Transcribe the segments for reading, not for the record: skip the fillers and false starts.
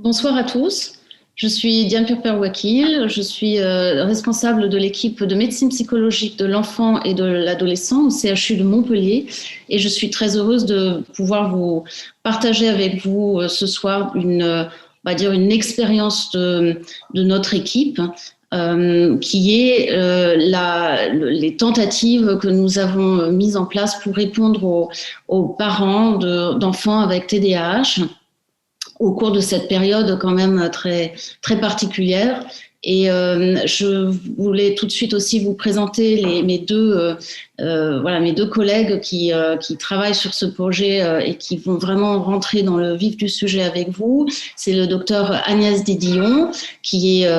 Bonsoir à tous. Je suis Diane Purper-Wakil. Je suis responsable de l'équipe de médecine psychologique de l'enfant et de l'adolescent au CHU de Montpellier. Et je suis très heureuse de pouvoir vous partager avec vous ce soir on va dire une expérience de notre équipe. Qui est les tentatives que nous avons mises en place pour répondre aux parents d'enfants avec TDAH au cours de cette période quand même très, très particulière. Et je voulais tout de suite aussi vous présenter mes deux collègues qui travaillent sur ce projet et qui vont vraiment rentrer dans le vif du sujet avec vous. C'est le docteur Agnès Dédillon, qui est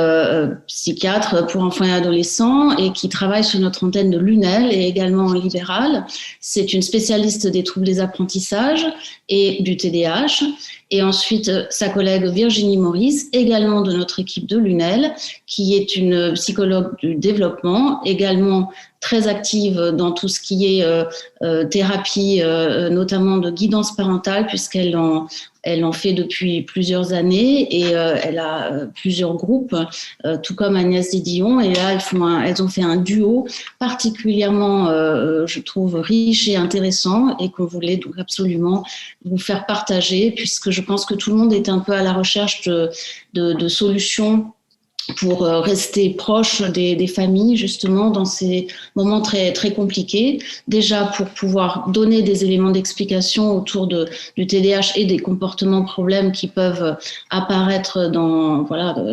psychiatre pour enfants et adolescents et qui travaille sur notre antenne de l'UNEL et également en libéral. C'est une spécialiste des troubles des apprentissages et du TDAH. Et ensuite, sa collègue Virginie Maurice, également de notre équipe de l'UNEL, qui est une psychologue du développement, également très active dans tout ce qui est thérapie, notamment de guidance parentale, puisqu'elle en fait depuis plusieurs années et elle a plusieurs groupes, tout comme Agnès Dédillon. Et là, elles ont fait un duo particulièrement, je trouve, riche et intéressant et qu'on voulait donc absolument vous faire partager, puisque je pense que tout le monde est un peu à la recherche de solutions pour rester proche des familles, justement, dans ces moments très, très compliqués. Déjà, pour pouvoir donner des éléments d'explication autour du TDAH et des comportements problèmes qui peuvent apparaître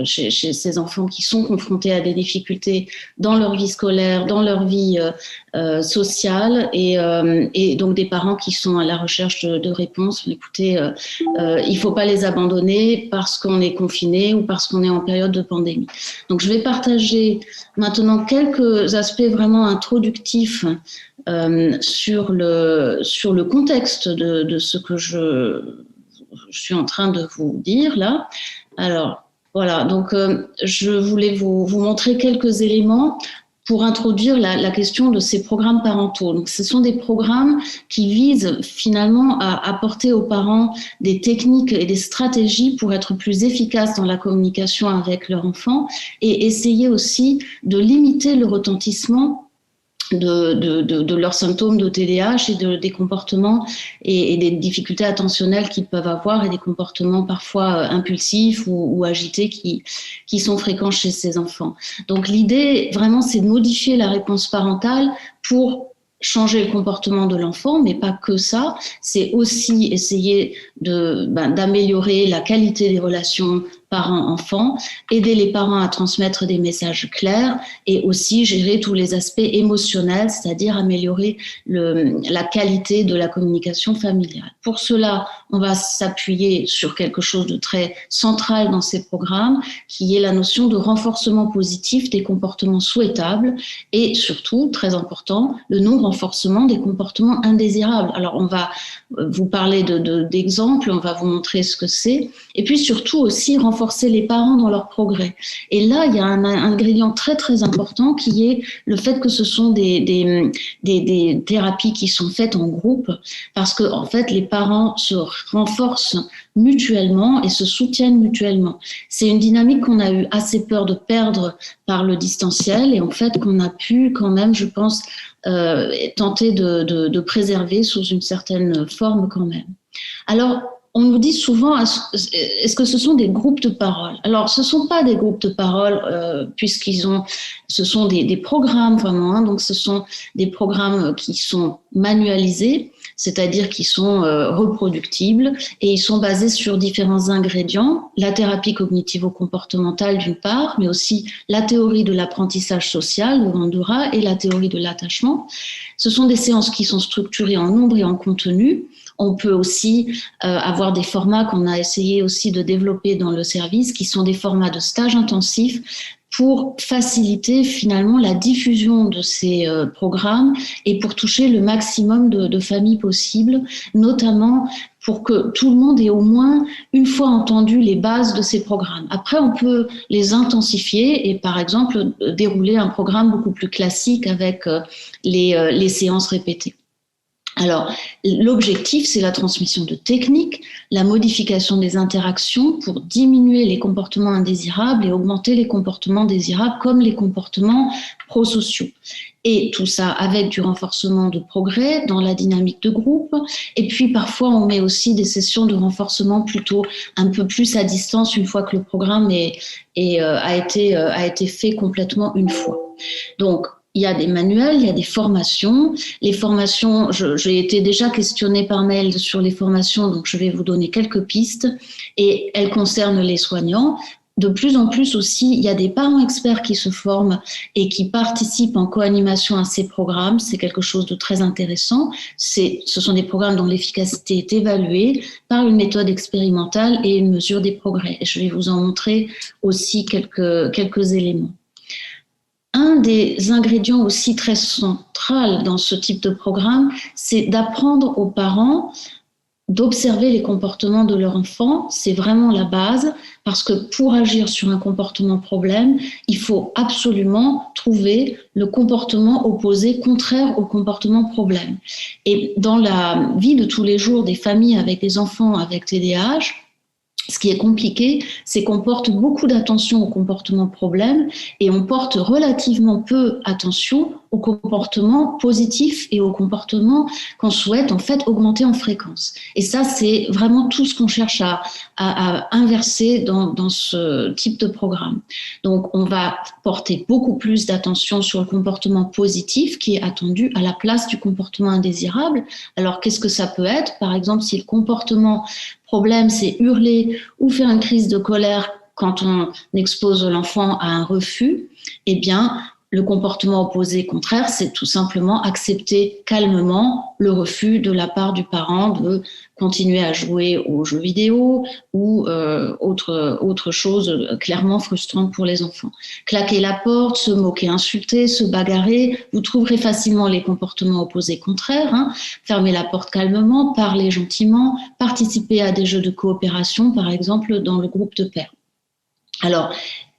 chez ces enfants qui sont confrontés à des difficultés dans leur vie scolaire, dans leur vie sociale, et donc des parents qui sont à la recherche de réponses. Écoutez, il ne faut pas les abandonner parce qu'on est confiné ou parce qu'on est en période de pandémie. Donc, je vais partager maintenant quelques aspects vraiment introductifs sur le contexte de ce que je suis en train de vous dire là. Alors, voilà, donc je voulais vous montrer quelques éléments pour introduire la question de ces programmes parentaux. Donc, ce sont des programmes qui visent finalement à apporter aux parents des techniques et des stratégies pour être plus efficaces dans la communication avec leur enfant et essayer aussi de limiter le retentissement de leurs symptômes de TDAH et des comportements et des difficultés attentionnelles qu'ils peuvent avoir et des comportements parfois impulsifs ou agités qui sont fréquents chez ces enfants. Donc l'idée vraiment c'est de modifier la réponse parentale pour changer le comportement de l'enfant, mais pas que ça, c'est aussi essayer d'améliorer la qualité des relations parents-enfants, aider les parents à transmettre des messages clairs et aussi gérer tous les aspects émotionnels, c'est-à-dire améliorer la qualité de la communication familiale. Pour cela, on va s'appuyer sur quelque chose de très central dans ces programmes, qui est la notion de renforcement positif des comportements souhaitables et surtout, très important, le non-renforcement des comportements indésirables. Alors, on va vous parler d'exemples, on va vous montrer ce que c'est, et puis surtout aussi renforcer les parents dans leur progrès. Et là, il y a un ingrédient très très important qui est le fait que ce sont des thérapies qui sont faites en groupe, parce que en fait, les parents se renforcent mutuellement et se soutiennent mutuellement. C'est une dynamique qu'on a eu assez peur de perdre par le distanciel et en fait qu'on a pu quand même, je pense, tenter de préserver sous une certaine forme quand même. Alors, on nous dit souvent, est-ce que ce sont des groupes de parole? Alors, ce ne sont pas des groupes de parole, ce sont des programmes vraiment, hein, donc ce sont des programmes qui sont manualisés, c'est-à-dire qui sont reproductibles et ils sont basés sur différents ingrédients, la thérapie cognitivo-comportementale d'une part, mais aussi la théorie de l'apprentissage social de Bandura et la théorie de l'attachement. Ce sont des séances qui sont structurées en nombre et en contenu. On peut aussi avoir des formats qu'on a essayé aussi de développer dans le service, qui sont des formats de stage intensif pour faciliter finalement la diffusion de ces programmes et pour toucher le maximum de familles possibles, notamment pour que tout le monde ait au moins une fois entendu les bases de ces programmes. Après, on peut les intensifier et par exemple dérouler un programme beaucoup plus classique avec les séances répétées. Alors, l'objectif, c'est la transmission de techniques, la modification des interactions pour diminuer les comportements indésirables et augmenter les comportements désirables comme les comportements prosociaux. Et tout ça avec du renforcement de progrès dans la dynamique de groupe. Et puis parfois, on met aussi des sessions de renforcement plutôt un peu plus à distance une fois que le programme a été fait complètement une fois. Donc, il y a des manuels, il y a des formations. Les formations, j'ai été déjà questionnée par mail sur les formations, donc je vais vous donner quelques pistes. Et elles concernent les soignants. De plus en plus aussi, il y a des parents experts qui se forment et qui participent en co-animation à ces programmes. C'est quelque chose de très intéressant. Ce sont des programmes dont l'efficacité est évaluée par une méthode expérimentale et une mesure des progrès. Et je vais vous en montrer aussi quelques éléments. Un des ingrédients aussi très central dans ce type de programme, c'est d'apprendre aux parents d'observer les comportements de leur enfant. C'est vraiment la base, parce que pour agir sur un comportement problème, il faut absolument trouver le comportement opposé, contraire au comportement problème. Et dans la vie de tous les jours des familles avec des enfants avec TDAH, ce qui est compliqué, c'est qu'on porte beaucoup d'attention au comportement problème et on porte relativement peu attention au comportement positif et au comportement qu'on souhaite en fait augmenter en fréquence. Et ça, c'est vraiment tout ce qu'on cherche à inverser dans ce type de programme. Donc, on va porter beaucoup plus d'attention sur le comportement positif qui est attendu à la place du comportement indésirable. Alors, qu'est-ce que ça peut être? Par exemple, si le comportement problème, c'est hurler ou faire une crise de colère quand on expose l'enfant à un refus, eh bien, le comportement opposé contraire, c'est tout simplement accepter calmement le refus de la part du parent de continuer à jouer aux jeux vidéo ou autre chose clairement frustrante pour les enfants. Claquer la porte, se moquer, insulter, se bagarrer, vous trouverez facilement les comportements opposés contraires. Fermer la porte calmement, parler gentiment, participer à des jeux de coopération, par exemple dans le groupe de pairs. Alors,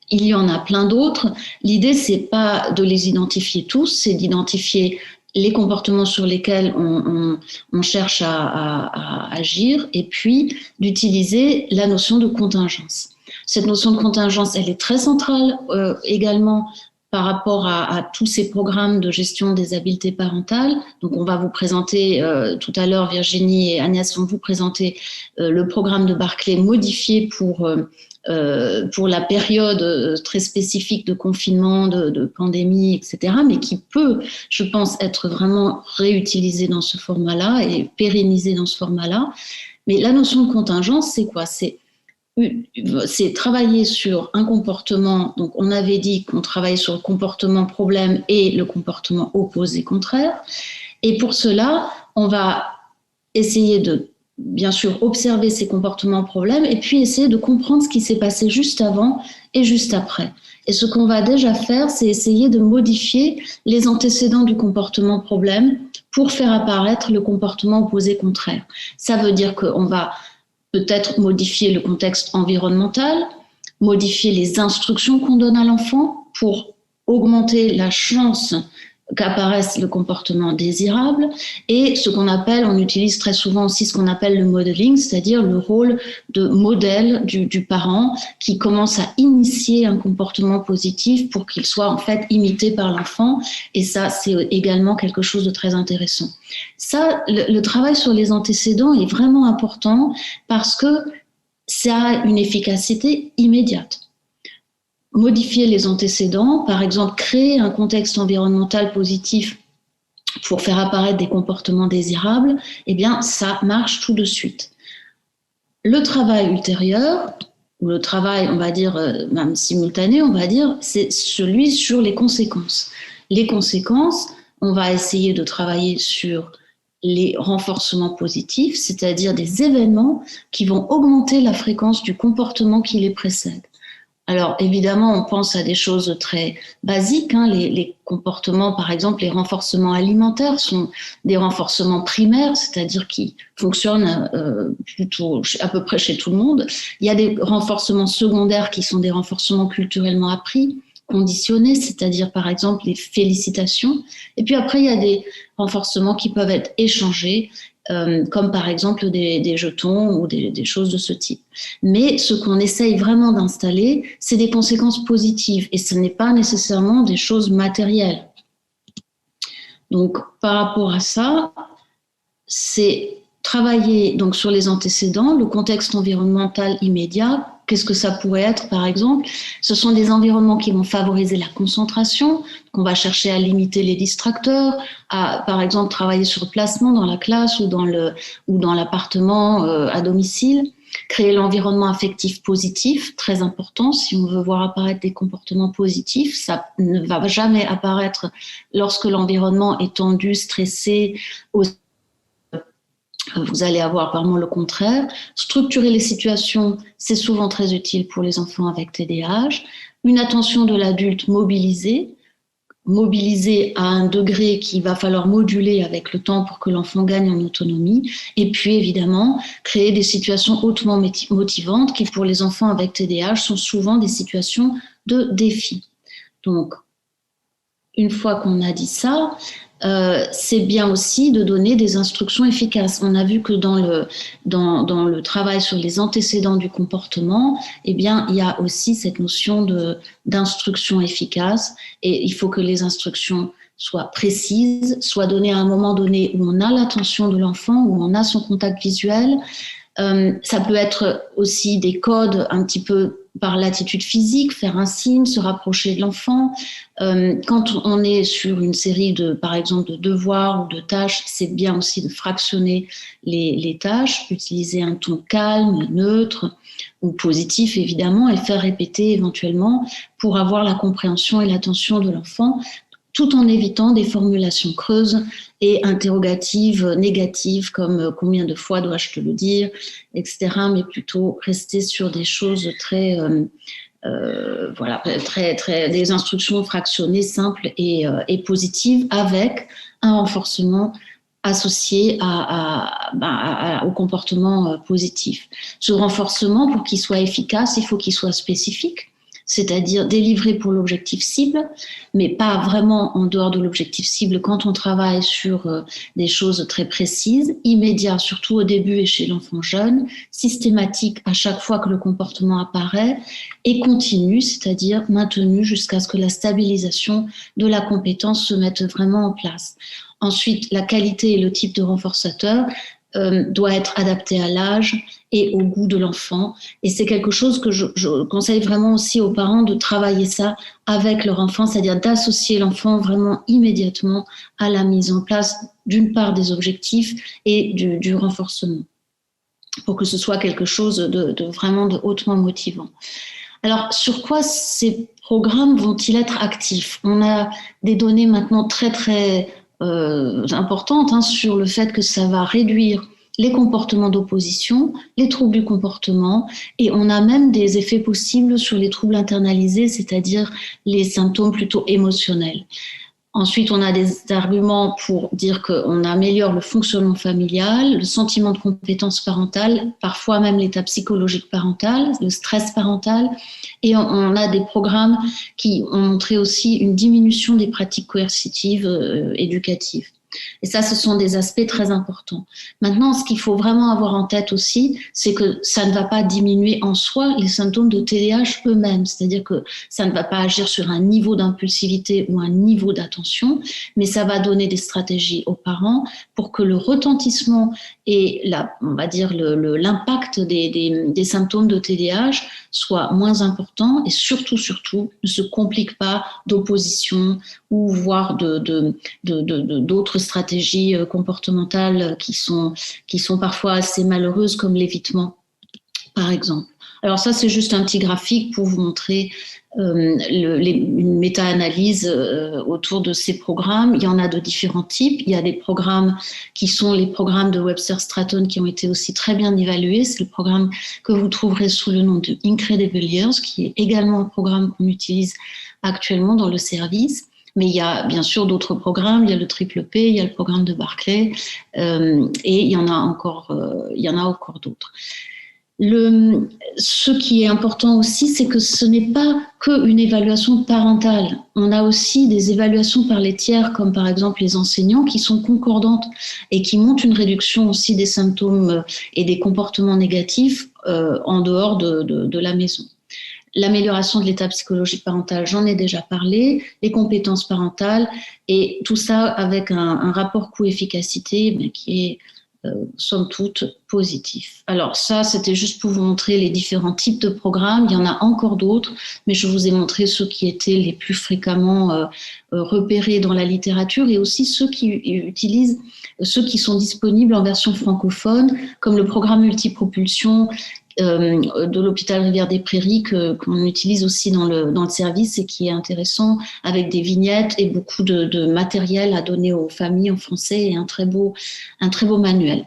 il y en a plein d'autres. L'idée, c'est pas de les identifier tous, c'est d'identifier les comportements sur lesquels on cherche à agir et puis d'utiliser la notion de contingence. Cette notion de contingence, elle est très centrale également par rapport à tous ces programmes de gestion des habiletés parentales. Donc, on va vous présenter tout à l'heure, Virginie et Agnès vont vous présenter le programme de Barclay modifié pour la période très spécifique de confinement, de pandémie, etc., mais qui peut, je pense, être vraiment réutilisé dans ce format-là et pérennisé dans ce format-là. Mais la notion de contingence, c'est quoi? C'est travailler sur un comportement. Donc, on avait dit qu'on travaillait sur le comportement problème et le comportement opposé contraire. Et pour cela, on va essayer de bien sûr observer ces comportements problèmes et puis essayer de comprendre ce qui s'est passé juste avant et juste après. Et ce qu'on va déjà faire, c'est essayer de modifier les antécédents du comportement problème pour faire apparaître le comportement opposé contraire. Ça veut dire qu'on va peut-être modifier le contexte environnemental, modifier les instructions qu'on donne à l'enfant pour augmenter la chance qu'apparaisse le comportement désirable et ce qu'on appelle, on utilise très souvent aussi ce qu'on appelle le modeling, c'est-à-dire le rôle de modèle du parent qui commence à initier un comportement positif pour qu'il soit en fait imité par l'enfant, et ça c'est également quelque chose de très intéressant. Ça, le travail sur les antécédents est vraiment important parce que ça a une efficacité immédiate. Modifier les antécédents, par exemple créer un contexte environnemental positif pour faire apparaître des comportements désirables, eh bien ça marche tout de suite. Le travail ultérieur, ou le travail, on va dire, même simultané, on va dire, c'est celui sur les conséquences. Les conséquences, on va essayer de travailler sur les renforcements positifs, c'est-à-dire des événements qui vont augmenter la fréquence du comportement qui les précède. Alors évidemment, on pense à des choses très basiques. Les comportements, par exemple, les renforcements alimentaires sont des renforcements primaires, c'est-à-dire qui fonctionnent plutôt à peu près chez tout le monde. Il y a des renforcements secondaires qui sont des renforcements culturellement appris, conditionnés, c'est-à-dire par exemple les félicitations. Et puis après, il y a des renforcements qui peuvent être échangés, comme par exemple des jetons ou des choses de ce type. Mais ce qu'on essaye vraiment d'installer, c'est des conséquences positives et ce n'est pas nécessairement des choses matérielles. Donc par rapport à ça, c'est travailler donc sur les antécédents, le contexte environnemental immédiat. Qu'est-ce que ça pourrait être, par exemple? Ce sont des environnements qui vont favoriser la concentration, qu'on va chercher à limiter les distracteurs, à, par exemple, travailler sur le placement dans la classe ou dans l'appartement à domicile, créer l'environnement affectif positif, très important. Si on veut voir apparaître des comportements positifs, ça ne va jamais apparaître lorsque l'environnement est tendu, stressé, vous allez avoir vraiment le contraire. Structurer les situations, c'est souvent très utile pour les enfants avec TDAH. Une attention de l'adulte mobilisée à un degré qu'il va falloir moduler avec le temps pour que l'enfant gagne en autonomie. Et puis, évidemment, créer des situations hautement motivantes qui, pour les enfants avec TDAH, sont souvent des situations de défi. Donc, une fois qu'on a dit ça, c'est bien aussi de donner des instructions efficaces. On a vu que dans le travail sur les antécédents du comportement, eh bien, il y a aussi cette notion d'instruction efficace et il faut que les instructions soient précises, soient données à un moment donné où on a l'attention de l'enfant, où on a son contact visuel. Ça peut être aussi des codes un petit peu par l'attitude physique, faire un signe, se rapprocher de l'enfant. Quand on est sur une série par exemple, de devoirs ou de tâches, c'est bien aussi de fractionner les tâches, utiliser un ton calme, neutre ou positif évidemment, et faire répéter éventuellement pour avoir la compréhension et l'attention de l'enfant, tout en évitant des formulations creuses et interrogatives, négatives, comme combien de fois dois-je te le dire, etc., mais plutôt rester sur des choses très, des instructions fractionnées, simples et positives, avec un renforcement associé au comportement positif. Ce renforcement, pour qu'il soit efficace, il faut qu'il soit spécifique, c'est-à-dire délivré pour l'objectif cible, mais pas vraiment en dehors de l'objectif cible quand on travaille sur des choses très précises, immédiat, surtout au début et chez l'enfant jeune, systématique à chaque fois que le comportement apparaît, et continu, c'est-à-dire maintenu jusqu'à ce que la stabilisation de la compétence se mette vraiment en place. Ensuite, la qualité et le type de renforçateur doit être adapté à l'âge et au goût de l'enfant. Et c'est quelque chose que je conseille vraiment aussi aux parents de travailler ça avec leur enfant, c'est-à-dire d'associer l'enfant vraiment immédiatement à la mise en place d'une part des objectifs et du renforcement, pour que ce soit quelque chose de vraiment hautement motivant. Alors, sur quoi ces programmes vont-ils être actifs? On a des données maintenant très, très importante sur le fait que ça va réduire les comportements d'opposition, les troubles du comportement, et on a même des effets possibles sur les troubles internalisés, c'est-à-dire les symptômes plutôt émotionnels. Ensuite, on a des arguments pour dire qu'on améliore le fonctionnement familial, le sentiment de compétence parentale, parfois même l'état psychologique parental, le stress parental. Et on a des programmes qui ont montré aussi une diminution des pratiques coercitives éducatives. Et ça, ce sont des aspects très importants. Maintenant, ce qu'il faut vraiment avoir en tête aussi, c'est que ça ne va pas diminuer en soi les symptômes de TDAH eux-mêmes. C'est-à-dire que ça ne va pas agir sur un niveau d'impulsivité ou un niveau d'attention, mais ça va donner des stratégies aux parents pour que le retentissement et on va dire l'impact des symptômes de TDAH soit moins important et surtout, ne se complique pas d'opposition ou voire d'autres stratégies comportementales qui sont parfois assez malheureuses, comme l'évitement, par exemple. Alors ça, c'est juste un petit graphique pour vous montrer une méta-analyse autour de ces programmes. Il y en a de différents types. Il y a des programmes qui sont les programmes de Webster-Stratton qui ont été aussi très bien évalués. C'est le programme que vous trouverez sous le nom de Incredible Years, qui est également un programme qu'on utilise actuellement dans le service. Mais il y a bien sûr d'autres programmes, il y a le Triple P, il y a le programme de Barclay, et il y en a encore d'autres. Ce qui est important aussi, c'est que ce n'est pas qu'une évaluation parentale. On a aussi des évaluations par les tiers, comme par exemple les enseignants, qui sont concordantes et qui montrent une réduction aussi des symptômes et des comportements négatifs en dehors de la maison. L'amélioration de l'état psychologique parental, j'en ai déjà parlé, les compétences parentales, et tout ça avec un rapport coût-efficacité qui est somme toute positif. Alors ça, c'était juste pour vous montrer les différents types de programmes. Il y en a encore d'autres, mais je vous ai montré ceux qui étaient les plus fréquemment repérés dans la littérature, et aussi ceux qui sont disponibles en version francophone, comme le programme multipropulsion de l'hôpital Rivière des Prairies qu'on utilise aussi dans le service, et qui est intéressant, avec des vignettes et beaucoup de matériel à donner aux familles en français, et un très beau manuel.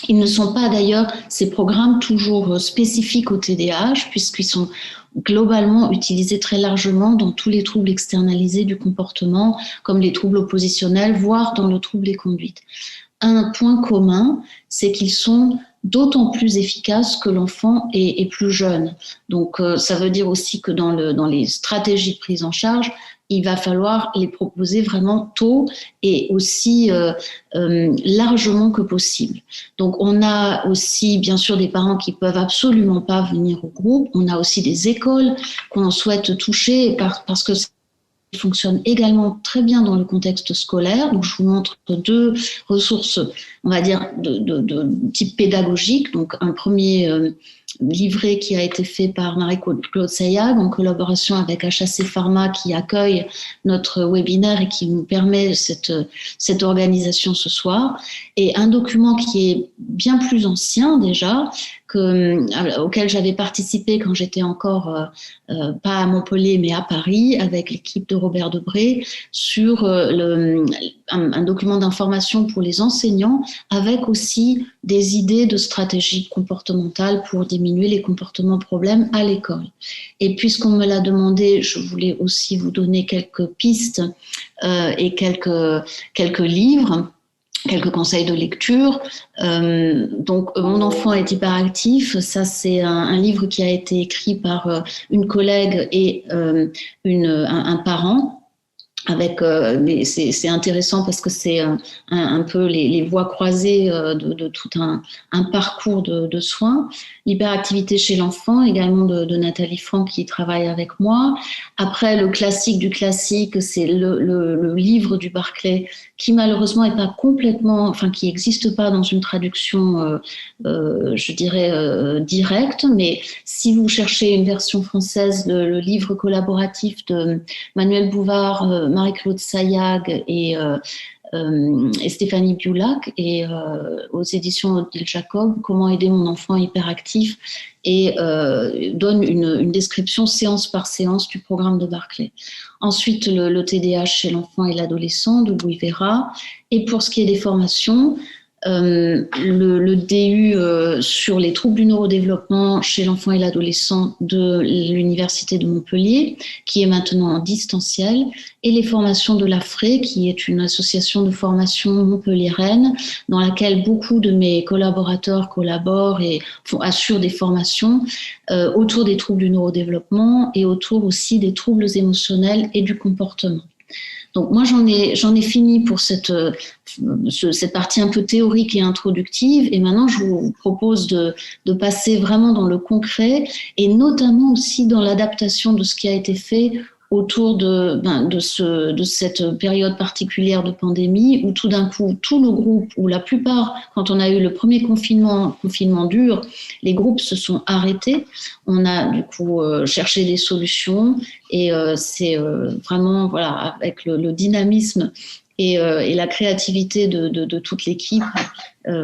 Ils ne sont pas d'ailleurs, ces programmes, toujours spécifiques au TDAH, puisqu'ils sont globalement utilisés très largement dans tous les troubles externalisés du comportement, comme les troubles oppositionnels, voire dans le trouble des conduites. Un point commun, c'est qu'ils sont d'autant plus efficaces que l'enfant est plus jeune. Donc, ça veut dire aussi que dans les stratégies de prise en charge, il va falloir les proposer vraiment tôt et aussi largement que possible. Donc, on a aussi, bien sûr, des parents qui peuvent absolument pas venir au groupe. On a aussi des écoles qu'on souhaite toucher parce que fonctionne également très bien dans le contexte scolaire. Donc, je vous montre deux ressources, on va dire, de type pédagogique. Donc, un premier livret qui a été fait par Marie-Claude Sayag en collaboration avec HAC Pharma, qui accueille notre webinaire et qui nous permet cette organisation ce soir. Et un document qui est bien plus ancien déjà, auquel j'avais participé quand j'étais encore pas à Montpellier mais à Paris, avec l'équipe de Robert Debré, sur un document d'information pour les enseignants, avec aussi des idées de stratégie comportementale pour diminuer les comportements problèmes à l'école. Et puisqu'on me l'a demandé, je voulais aussi vous donner quelques pistes et quelques livres, quelques conseils de lecture. Donc, Mon enfant est hyperactif. Ça, c'est un livre qui a été écrit par une collègue et un parent. C'est intéressant parce que c'est un peu les voies croisées de tout un parcours de soins. L'hyperactivité chez l'enfant, également de Nathalie Franck, qui travaille avec moi. Après, le classique du classique, c'est le livre du Barclay, qui malheureusement n'est pas complètement, qui n'existe pas dans une traduction, je dirais, directe. Mais si vous cherchez une version française, le livre collaboratif de Manuel Bouvard, Marie-Claude Sayag et Stéphanie Biulac, et aux éditions Odile Jacob, Comment aider mon enfant hyperactif, et donne une description séance par séance du programme de Barclay. Ensuite, le TDAH chez l'enfant et l'adolescent de Louis Vera. Et pour ce qui est des formations, le DU sur les troubles du neurodéveloppement chez l'enfant et l'adolescent de l'Université de Montpellier, qui est maintenant en distanciel, et les formations de l'AFRE, qui est une association de formation montpelliéraine dans laquelle beaucoup de mes collaborateurs collaborent et assurent des formations autour des troubles du neurodéveloppement et autour aussi des troubles émotionnels et du comportement. Donc moi, j'en ai fini pour cette partie un peu théorique et introductive, et maintenant je vous propose de passer vraiment dans le concret, et notamment aussi dans l'adaptation de ce qui a été fait autour de cette période particulière de pandémie, où tout d'un coup, tout le groupe, ou la plupart, quand on a eu le premier confinement dur, les groupes se sont arrêtés. On a du coup cherché des solutions, et c'est vraiment, voilà, avec le dynamisme et la créativité de toute l'équipe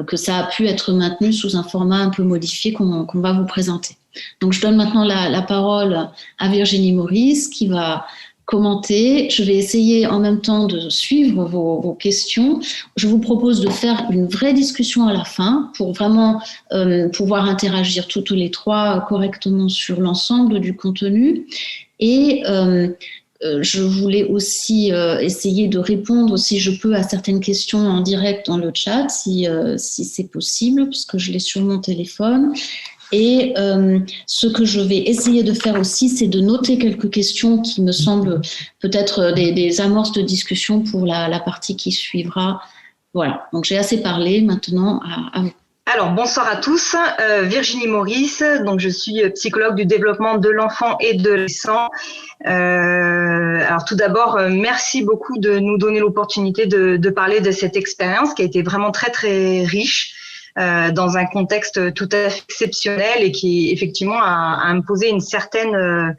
que ça a pu être maintenu sous un format un peu modifié qu'on va vous présenter. Donc, je donne maintenant la parole à Virginie Maurice, qui va commenter. Je vais essayer en même temps de suivre vos questions. Je vous propose de faire une vraie discussion à la fin pour vraiment pouvoir interagir tous les trois correctement sur l'ensemble du contenu. Et je voulais aussi essayer de répondre, si je peux, à certaines questions en direct dans le chat, si c'est possible, puisque je l'ai sur mon téléphone. Et ce que je vais essayer de faire aussi, c'est de noter quelques questions qui me semblent peut-être des amorces de discussion pour la partie qui suivra. Voilà, donc j'ai assez parlé maintenant à vous. Alors, bonsoir à tous. Virginie Maurice, donc je suis psychologue du développement de l'enfant et de l'adolescent. Alors tout d'abord, merci beaucoup de nous donner l'opportunité de parler de cette expérience qui a été vraiment très très riche. Dans un contexte tout à fait exceptionnel et qui effectivement a imposé une certaine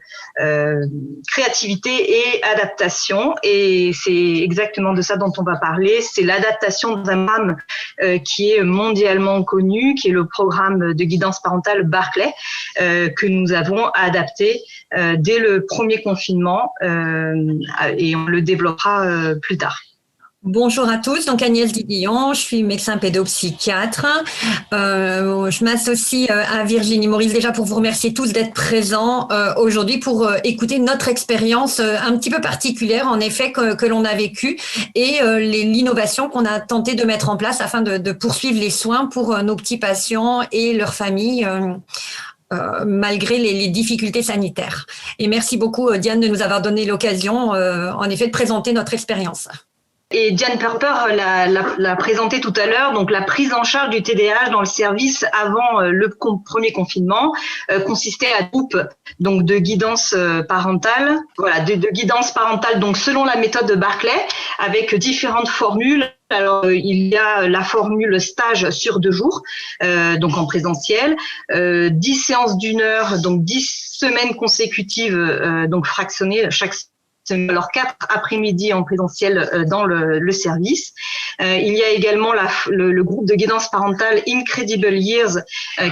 créativité et adaptation. Et c'est exactement de ça dont on va parler. C'est l'adaptation d'un programme qui est mondialement connu, qui est le programme de guidance parentale Barclay, que nous avons adapté dès le premier confinement et on le développera plus tard. Bonjour à tous, donc Agnès Didillon, je suis médecin pédopsychiatre. Je m'associe à Virginie Maurice déjà pour vous remercier tous d'être présents aujourd'hui pour écouter notre expérience un petit peu particulière en effet que l'on a vécue et l'innovation qu'on a tenté de mettre en place afin de poursuivre les soins pour nos petits patients et leurs familles. Malgré les difficultés sanitaires. Et merci beaucoup Diane de nous avoir donné l'occasion en effet de présenter notre expérience. Et Diane Purper l'a présenté tout à l'heure, donc la prise en charge du TDAH dans le service avant le premier confinement consistait à groupe donc de guidance parentale, voilà, de guidance parentale donc selon la méthode de Barclay avec différentes formules. Alors, il y a la formule stage sur 2 jours, donc en présentiel, 10 séances d'1 heure, donc 10 semaines consécutives, donc fractionnées chaque semaine. Alors 4 après-midi en présentiel dans le service. Il y a également le groupe de guidance parentale Incredible Years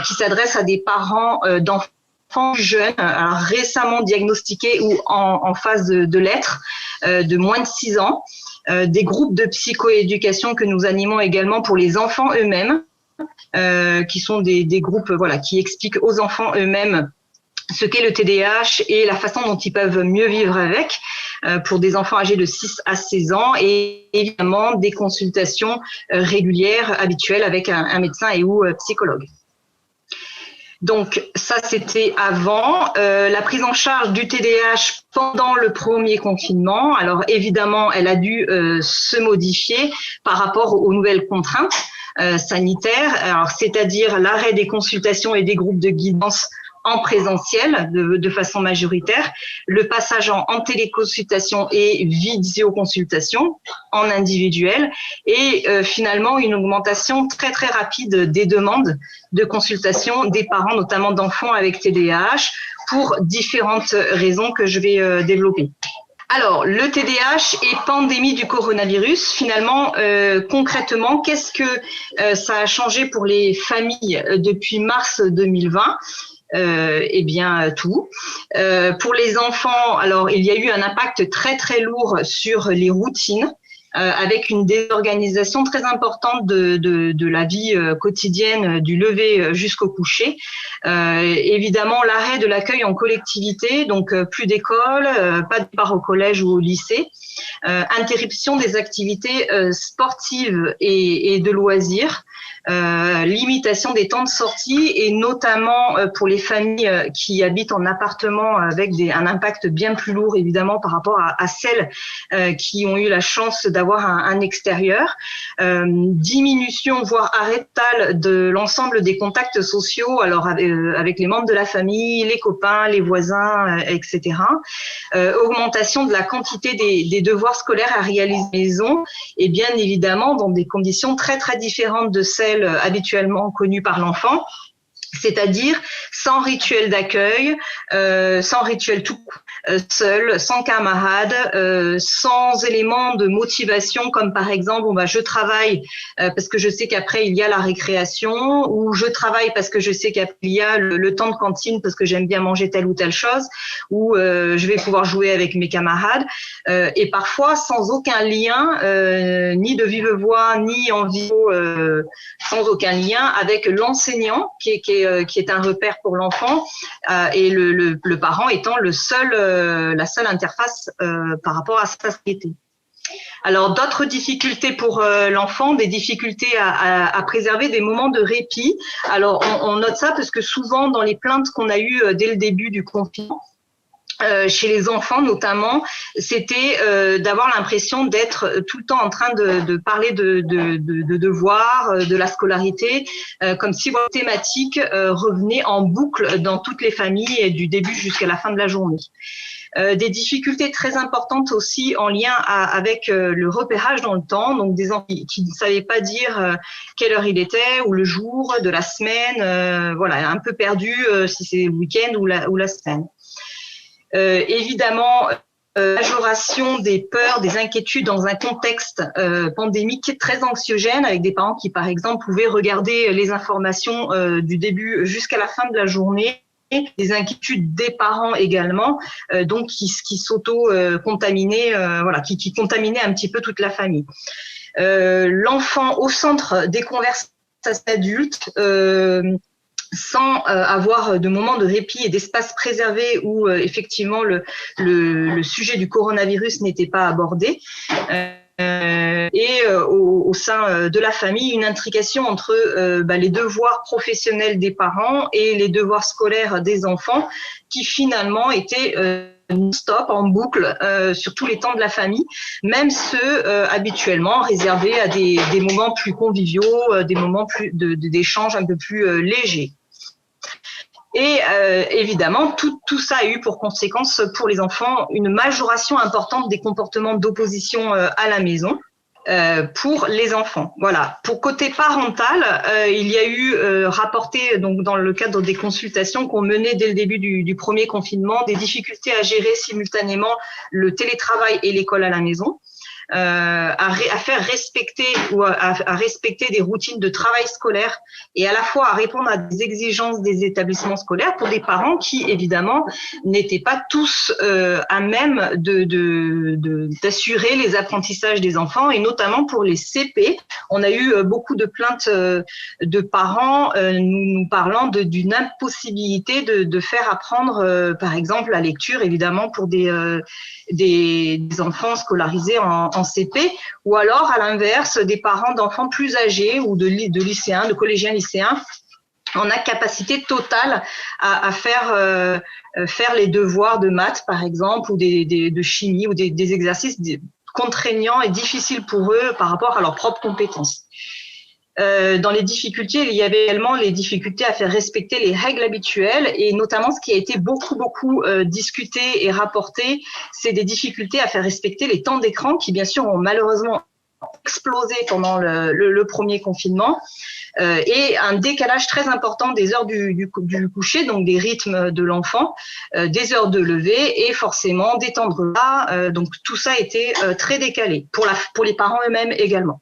qui s'adresse à des parents d'enfants jeunes, alors récemment diagnostiqués ou en phase de l'être, de moins de 6 ans. Des groupes de psychoéducation que nous animons également pour les enfants eux-mêmes, qui sont des groupes voilà, qui expliquent aux enfants eux-mêmes ce qu'est le TDAH et la façon dont ils peuvent mieux vivre avec pour des enfants âgés de 6 à 16 ans et évidemment des consultations régulières, habituelles avec un médecin et ou psychologue. Donc ça c'était avant la prise en charge du TDAH pendant le premier confinement. Alors évidemment elle a dû se modifier par rapport aux nouvelles contraintes sanitaires. Alors c'est-à-dire l'arrêt des consultations et des groupes de guidance en présentiel de façon majoritaire, le passage en téléconsultation et visioconsultation en individuel et finalement une augmentation très très rapide des demandes de consultation des parents, notamment d'enfants avec TDAH, pour différentes raisons que je vais développer. Alors, le TDAH et pandémie du coronavirus, finalement, concrètement, qu'est-ce que ça a changé pour les familles depuis mars 2020 ? Eh bien tout. Pour les enfants, alors il y a eu un impact très très lourd sur les routines, avec une désorganisation très importante de la vie quotidienne, du lever jusqu'au coucher. Évidemment, l'arrêt de l'accueil en collectivité, donc plus d'école, pas de départ au collège ou au lycée, interruption des activités sportives et de loisirs. Limitation des temps de sortie et notamment pour les familles qui habitent en appartement avec un impact bien plus lourd évidemment par rapport à celles qui ont eu la chance d'avoir un extérieur. Diminution voire arrêt total de l'ensemble des contacts sociaux, alors avec les membres de la famille, les copains, les voisins, etc. Augmentation de la quantité des devoirs scolaires à réaliser à la maison et bien évidemment dans des conditions très très différentes de celles habituellement connues par l'enfant, c'est-à-dire sans rituel d'accueil, sans rituel tout seul, sans camarades, sans éléments de motivation comme par exemple je travaille parce que je sais qu'après il y a la récréation, ou je travaille parce que je sais qu'après il y a le temps de cantine parce que j'aime bien manger telle ou telle chose, ou je vais pouvoir jouer avec mes camarades, et parfois sans aucun lien, ni de vive voix ni en vidéo, sans aucun lien avec l'enseignant qui est un repère pour l'enfant, et le parent étant la seule interface par rapport à sa société. Alors, d'autres difficultés pour l'enfant, des difficultés à préserver des moments de répit. Alors, on note ça parce que souvent, dans les plaintes qu'on a eues dès le début du confinement, chez les enfants notamment, c'était d'avoir l'impression d'être tout le temps en train de parler de devoirs, de la scolarité, comme si votre thématique revenait en boucle dans toutes les familles du début jusqu'à la fin de la journée. Des difficultés très importantes aussi en lien avec le repérage dans le temps, donc des enfants qui ne savaient pas dire quelle heure il était ou le jour de la semaine, voilà, un peu perdu si c'est le week-end ou la semaine. Évidemment, majoration des peurs, des inquiétudes dans un contexte pandémique très anxiogène, avec des parents qui, par exemple, pouvaient regarder les informations du début jusqu'à la fin de la journée, des inquiétudes des parents également, donc qui s'auto-contaminaient, voilà, qui contaminaient un petit peu toute la famille. L'enfant au centre des conversations adultes, sans avoir de moments de répit et d'espace préservé où effectivement le sujet du coronavirus n'était pas abordé. Et au sein de la famille, une intrication entre les devoirs professionnels des parents et les devoirs scolaires des enfants qui finalement étaient non-stop, en boucle, sur tous les temps de la famille, même ceux habituellement réservés à des moments plus conviviaux, des moments plus d'échanges un peu plus légers. Et évidemment, tout ça a eu pour conséquence pour les enfants une majoration importante des comportements d'opposition à la maison pour les enfants. Voilà. Pour côté parental, il y a eu rapporté donc dans le cadre des consultations qu'on menait dès le début du premier confinement des difficultés à gérer simultanément le télétravail et l'école à la maison. À faire respecter ou à respecter des routines de travail scolaire et à la fois à répondre à des exigences des établissements scolaires pour des parents qui évidemment n'étaient pas tous à même d'assurer les apprentissages des enfants et notamment pour les CP. On a eu beaucoup de plaintes de parents nous parlant d'une impossibilité de faire apprendre par exemple la lecture évidemment pour des enfants scolarisés en CP, ou alors à l'inverse des parents d'enfants plus âgés ou de lycéens, de collégiens lycéens en incapacité totale à faire les devoirs de maths par exemple ou de chimie ou des exercices contraignants et difficiles pour eux par rapport à leurs propres compétences. Dans les difficultés, il y avait également les difficultés à faire respecter les règles habituelles et notamment ce qui a été beaucoup discuté et rapporté, c'est des difficultés à faire respecter les temps d'écran qui bien sûr ont malheureusement explosé pendant le premier confinement et un décalage très important des heures du coucher, donc des rythmes de l'enfant, des heures de lever et forcément des temps de repas. Donc tout ça a été très décalé pour les parents eux-mêmes également.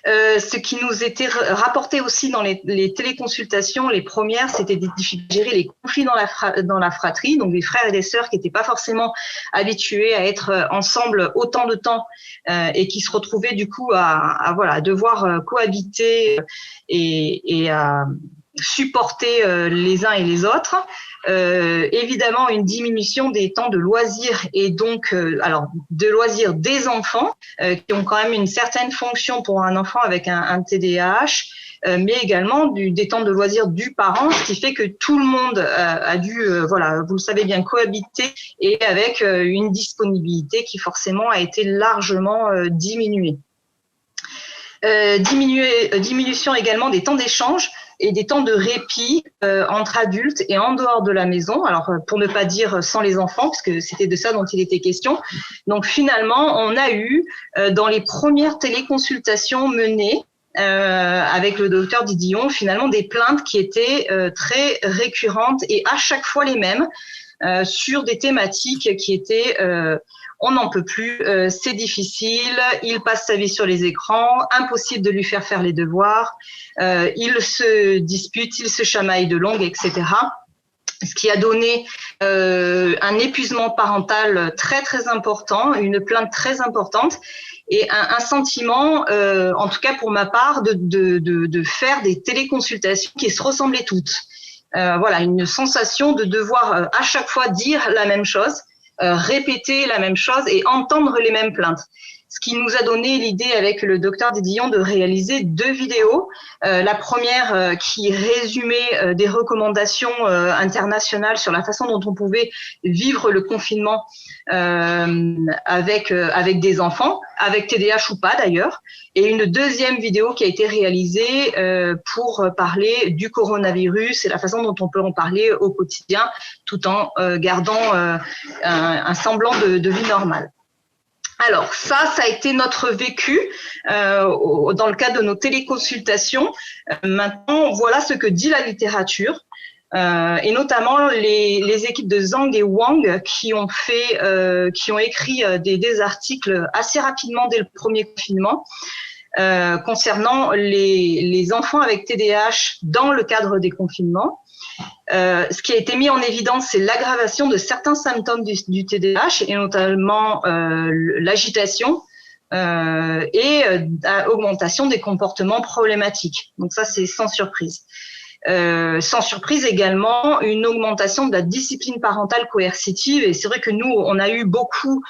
Ce qui nous était rapporté aussi dans les téléconsultations, les premières, c'était des difficultés à gérer les conflits dans la fratrie, donc des frères et des sœurs qui n'étaient pas forcément habitués à être ensemble autant de temps et qui se retrouvaient du coup à devoir cohabiter et à supporter les uns et les autres. Évidemment une diminution des temps de loisirs et donc de loisirs des enfants qui ont quand même une certaine fonction pour un enfant avec un TDAH, mais également des temps de loisirs du parent, ce qui fait que tout le monde a dû, vous le savez bien, cohabiter et avec une disponibilité qui forcément a été largement diminuée. Diminution également des temps d'échange et des temps de répit entre adultes et en dehors de la maison. Alors, pour ne pas dire sans les enfants, parce que c'était de ça dont il était question. Donc, finalement, on a eu, dans les premières téléconsultations menées avec le docteur Didillon, finalement, des plaintes qui étaient très récurrentes et à chaque fois les mêmes sur des thématiques qui étaient on n'en peut plus, c'est difficile, il passe sa vie sur les écrans, impossible de lui faire les devoirs, il se dispute, il se chamaille de longue, etc. Ce qui a donné un épuisement parental très très important, une plainte très importante et un sentiment, en tout cas pour ma part, de faire des téléconsultations qui se ressemblaient toutes. Une sensation de devoir à chaque fois dire la même chose. répéter la même chose et entendre les mêmes plaintes. Ce qui nous a donné l'idée avec le docteur Didillon de réaliser 2 vidéos. La première qui résumait des recommandations internationales sur la façon dont on pouvait vivre le confinement avec des enfants, avec TDAH ou pas d'ailleurs, et une deuxième vidéo qui a été réalisée pour parler du coronavirus et la façon dont on peut en parler au quotidien tout en gardant un semblant de vie normale. Alors ça a été notre vécu dans le cadre de nos téléconsultations. Maintenant, voilà ce que dit la littérature. Et notamment les équipes de Zhang et Wang qui ont écrit des articles assez rapidement dès le premier confinement concernant les enfants avec TDAH dans le cadre des confinements. Ce qui a été mis en évidence, c'est l'aggravation de certains symptômes du TDAH et notamment l'agitation et augmentation des comportements problématiques. Donc ça, c'est sans surprise. Sans surprise également, une augmentation de la discipline parentale coercitive. Et c'est vrai que nous, on a eu beaucoup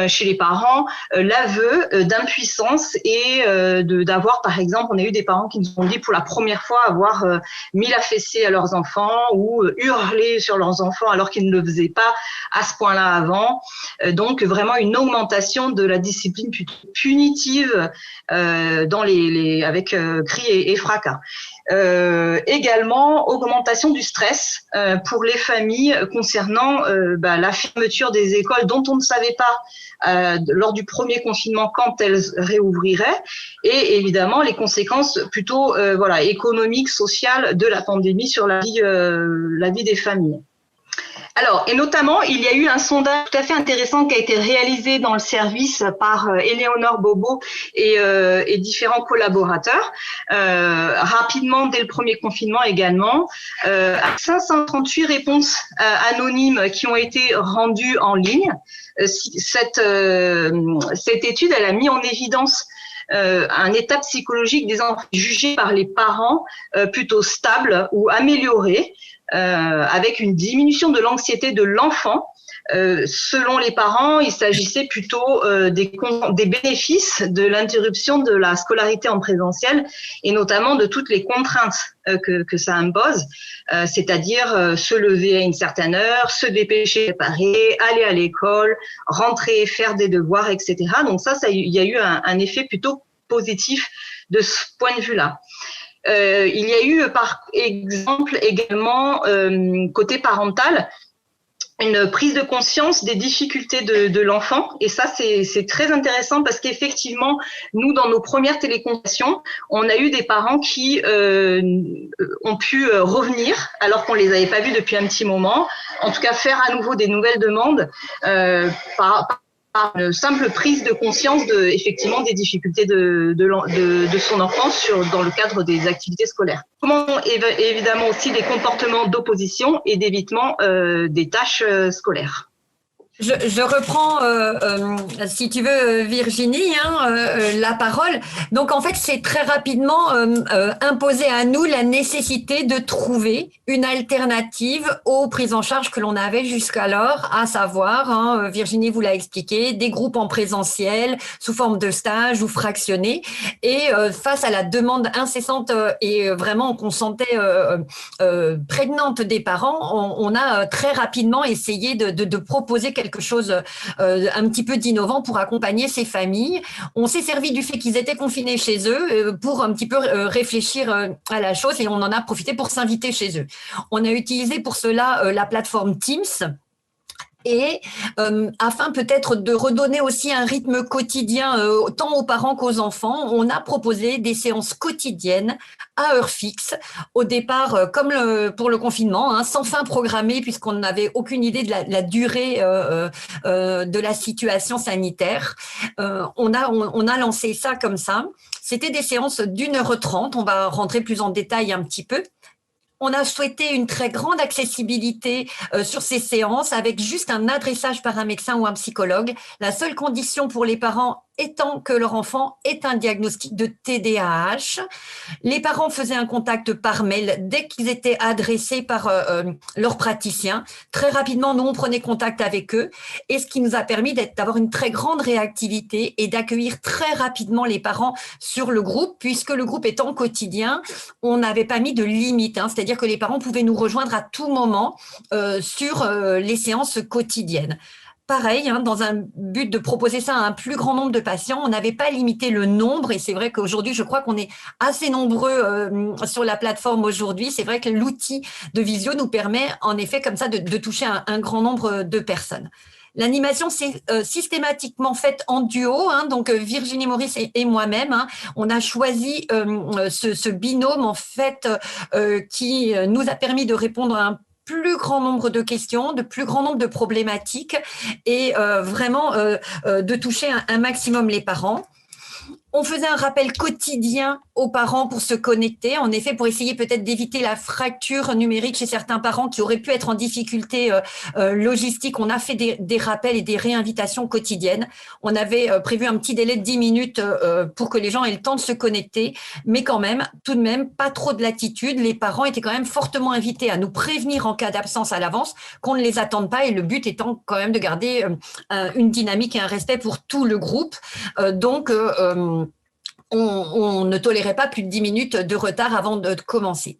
chez les parents l'aveu d'impuissance et d'avoir, par exemple, on a eu des parents qui nous ont dit pour la première fois avoir mis la fessée à leurs enfants ou hurlé sur leurs enfants alors qu'ils ne le faisaient pas à ce point-là avant. Donc vraiment une augmentation de la discipline punitive avec cris et fracas. Également augmentation du stress pour les familles concernant la fermeture des écoles dont on ne savait pas lors du premier confinement quand elles réouvriraient et évidemment les conséquences plutôt économiques, sociales de la pandémie sur la vie des familles. Alors, et notamment, il y a eu un sondage tout à fait intéressant qui a été réalisé dans le service par Éléonore Bobo et différents collaborateurs, rapidement dès le premier confinement également, 538 réponses anonymes qui ont été rendues en ligne. Cette étude, elle a mis en évidence un état psychologique des enfants jugés par les parents plutôt stable ou amélioré, avec une diminution de l'anxiété de l'enfant. Selon les parents, il s'agissait plutôt des bénéfices de l'interruption de la scolarité en présentiel et notamment de toutes les contraintes que ça impose, c'est-à-dire se lever à une certaine heure, se dépêcher de préparer, aller à l'école, rentrer, faire des devoirs, etc. Donc il y a eu un effet plutôt positif de ce point de vue-là. Il y a eu par exemple également côté parental une prise de conscience des difficultés de l'enfant et ça c'est très intéressant parce qu'effectivement nous dans nos premières téléconsultations on a eu des parents qui ont pu revenir alors qu'on les avait pas vus depuis un petit moment, en tout cas faire à nouveau des nouvelles demandes par une simple prise de conscience effectivement des difficultés de son enfant dans le cadre des activités scolaires. Comment évidemment aussi des comportements d'opposition et d'évitement des tâches scolaires. Je reprends, si tu veux, Virginie, la parole. Donc, en fait, c'est très rapidement imposé à nous la nécessité de trouver une alternative aux prises en charge que l'on avait jusqu'alors, à savoir, Virginie vous l'a expliqué, des groupes en présentiel, sous forme de stage ou fractionnés. Et face à la demande incessante et vraiment qu'on sentait prégnante des parents, on a très rapidement essayé de proposer quelque chose un petit peu d'innovant pour accompagner ces familles. On s'est servi du fait qu'ils étaient confinés chez eux pour un petit peu réfléchir à la chose et on en a profité pour s'inviter chez eux. On a utilisé pour cela la plateforme Teams. Et afin peut-être de redonner aussi un rythme quotidien tant aux parents qu'aux enfants, on a proposé des séances quotidiennes à heure fixe. Au départ, comme pour le confinement, sans fin programmée puisqu'on n'avait aucune idée de la durée de la situation sanitaire. On a lancé ça comme ça. C'était des séances d'1h30. On va rentrer plus en détail un petit peu. On a souhaité une très grande accessibilité sur ces séances avec juste un adressage par un médecin ou un psychologue. La seule condition pour les parents étant que leur enfant est un diagnostic de TDAH. Les parents faisaient un contact par mail dès qu'ils étaient adressés par leur praticien. Très rapidement, nous, on prenait contact avec eux, et ce qui nous a permis d'avoir une très grande réactivité et d'accueillir très rapidement les parents sur le groupe, puisque le groupe étant quotidien, on n'avait pas mis de limite, c'est-à-dire que les parents pouvaient nous rejoindre à tout moment sur les séances quotidiennes. Pareil, dans un but de proposer ça à un plus grand nombre de patients, on n'avait pas limité le nombre, et c'est vrai qu'aujourd'hui, je crois qu'on est assez nombreux sur la plateforme aujourd'hui. C'est vrai que l'outil de visio nous permet en effet comme ça de toucher un grand nombre de personnes. L'animation, c'est systématiquement faite en duo, donc Virginie Maurice et moi-même. On a choisi ce binôme en fait qui nous a permis de répondre à un plus grand nombre de questions, de plus grand nombre de problématiques, et vraiment de toucher un maximum les parents. On faisait un rappel quotidien aux parents pour se connecter, en effet, pour essayer peut-être d'éviter la fracture numérique chez certains parents qui auraient pu être en difficulté logistique. On a fait des rappels et des réinvitations quotidiennes. On avait prévu un petit délai de 10 minutes pour que les gens aient le temps de se connecter, mais quand même, tout de même, pas trop de latitude. Les parents étaient quand même fortement invités à nous prévenir en cas d'absence à l'avance, qu'on ne les attende pas, et le but étant quand même de garder une dynamique et un respect pour tout le groupe. Donc, on ne tolérait pas plus de 10 minutes de retard avant de commencer.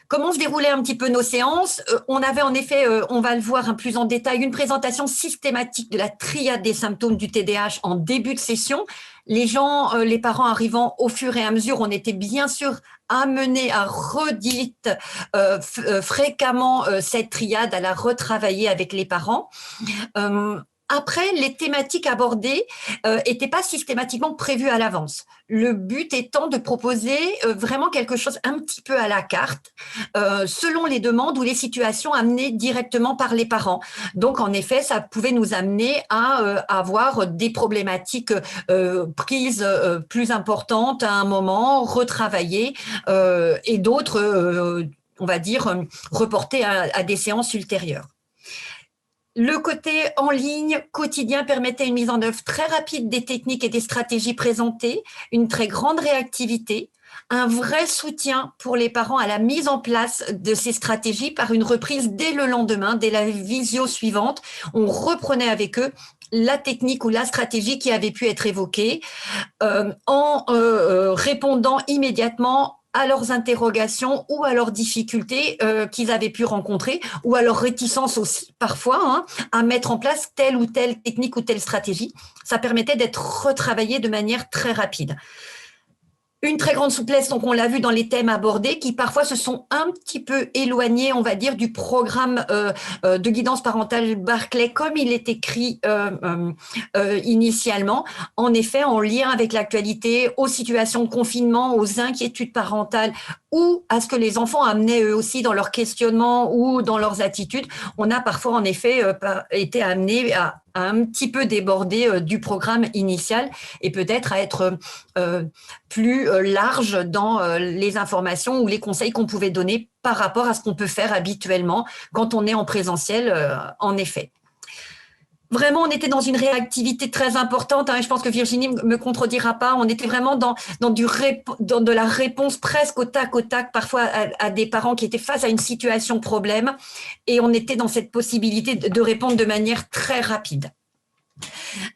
Comment se déroulaient un petit peu nos séances? On avait en effet, on va le voir plus en détail, une présentation systématique de la triade des symptômes du TDAH en début de session. Les parents arrivant au fur et à mesure, on était bien sûr amenés à redire fréquemment cette triade, à la retravailler avec les parents. Après, les thématiques abordées n'étaient pas systématiquement prévues à l'avance. Le but étant de proposer vraiment quelque chose un petit peu à la carte, selon les demandes ou les situations amenées directement par les parents. Donc, en effet, ça pouvait nous amener à avoir des problématiques prises plus importantes à un moment, retravaillées, et d'autres, on va dire, reportées à des séances ultérieures. Le côté en ligne quotidien permettait une mise en œuvre très rapide des techniques et des stratégies présentées, une très grande réactivité, un vrai soutien pour les parents à la mise en place de ces stratégies par une reprise dès le lendemain, dès la visio suivante. On reprenait avec eux la technique ou la stratégie qui avait pu être évoquée en répondant immédiatement à leurs interrogations ou à leurs difficultés qu'ils avaient pu rencontrer, ou à leur réticence aussi parfois à mettre en place telle ou telle technique ou telle stratégie. Ça permettait d'être retravaillé de manière très rapide. Une très grande souplesse, donc on l'a vu dans les thèmes abordés, qui parfois se sont un petit peu éloignés, on va dire, du programme de guidance parentale Barclay, comme il est écrit initialement. En effet, en lien avec l'actualité, aux situations de confinement, aux inquiétudes parentales, ou à ce que les enfants amenaient eux aussi dans leur questionnement ou dans leurs attitudes, on a parfois en effet été amenés à un petit peu déborder du programme initial, et peut-être à être plus large dans les informations ou les conseils qu'on pouvait donner par rapport à ce qu'on peut faire habituellement quand on est en présentiel, en effet. Vraiment, on était dans une réactivité très importante. Je pense que Virginie me contredira pas. On était vraiment dans de la réponse presque au tac, parfois à des parents qui étaient face à une situation problème, et on était dans cette possibilité de répondre de manière très rapide.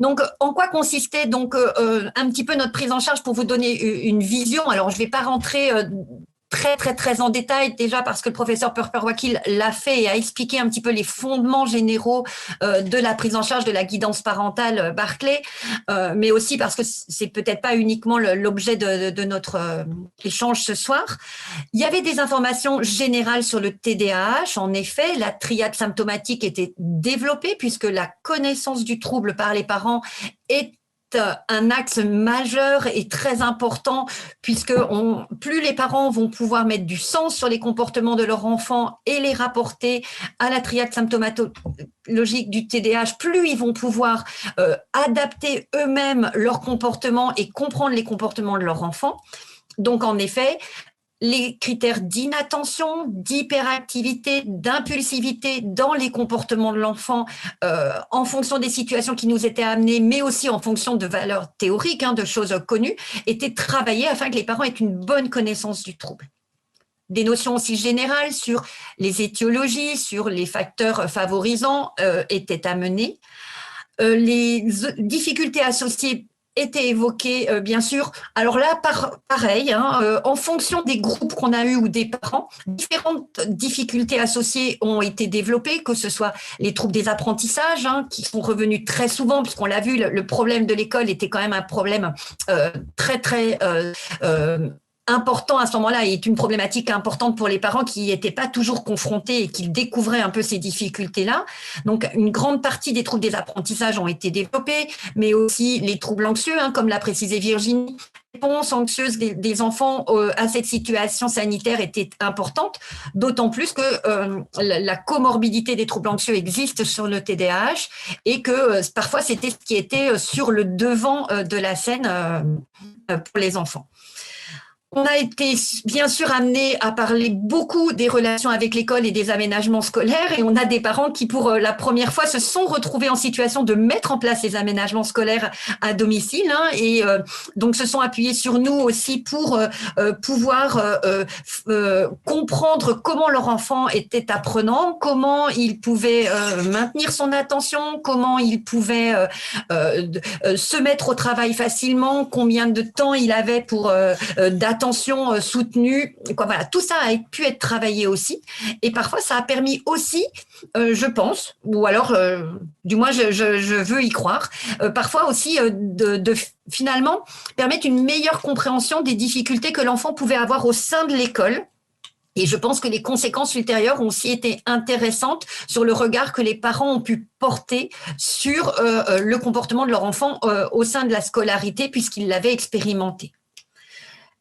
Donc, en quoi consistait donc un petit peu notre prise en charge pour vous donner une vision? Alors, je ne vais pas rentrer très en détail, déjà parce que le professeur Perper-Wakil l'a fait et a expliqué un petit peu les fondements généraux de la prise en charge de la guidance parentale Barclay, mais aussi parce que c'est peut-être pas uniquement l'objet de notre échange ce soir. Il y avait des informations générales sur le TDAH. En effet, la triade symptomatique était développée puisque la connaissance du trouble par les parents est un axe majeur et très important, puisque plus les parents vont pouvoir mettre du sens sur les comportements de leur enfant et les rapporter à la triade symptomatologique du TDAH, plus ils vont pouvoir adapter eux-mêmes leur comportement et comprendre les comportements de leur enfant. Donc, en effet, les critères d'inattention, d'hyperactivité, d'impulsivité dans les comportements de l'enfant en fonction des situations qui nous étaient amenées, mais aussi en fonction de valeurs théoriques, de choses connues, étaient travaillés afin que les parents aient une bonne connaissance du trouble. Des notions aussi générales sur les étiologies, sur les facteurs favorisants étaient amenées. Les difficultés associées étaient évoquées, bien sûr. Alors là, pareil, en fonction des groupes qu'on a eus ou des parents, différentes difficultés associées ont été développées, que ce soit les troubles des apprentissages, qui sont revenus très souvent, puisqu'on l'a vu, le problème de l'école était quand même un problème très, très important à ce moment-là, et est une problématique importante pour les parents qui n'étaient pas toujours confrontés et qui découvraient un peu ces difficultés-là. Donc, une grande partie des troubles des apprentissages ont été développés, mais aussi les troubles anxieux, comme l'a précisé Virginie. La réponse anxieuse des enfants à cette situation sanitaire était importante, d'autant plus que la comorbidité des troubles anxieux existe sur le TDAH et que parfois c'était ce qui était sur le devant de la scène pour les enfants. On a été bien sûr amené à parler beaucoup des relations avec l'école et des aménagements scolaires, et on a des parents qui, pour la première fois, se sont retrouvés en situation de mettre en place ces aménagements scolaires à domicile, et donc se sont appuyés sur nous aussi pour pouvoir comprendre comment leur enfant était apprenant, comment il pouvait maintenir son attention, comment il pouvait se mettre au travail facilement, combien de temps il avait pour d'attention soutenue, voilà, tout ça a pu être travaillé aussi, et parfois ça a permis aussi, je pense, ou alors du moins je veux y croire, parfois aussi de finalement permettre une meilleure compréhension des difficultés que l'enfant pouvait avoir au sein de l'école. Et je pense que les conséquences ultérieures ont aussi été intéressantes sur le regard que les parents ont pu porter sur le comportement de leur enfant au sein de la scolarité, puisqu'ils l'avaient expérimenté.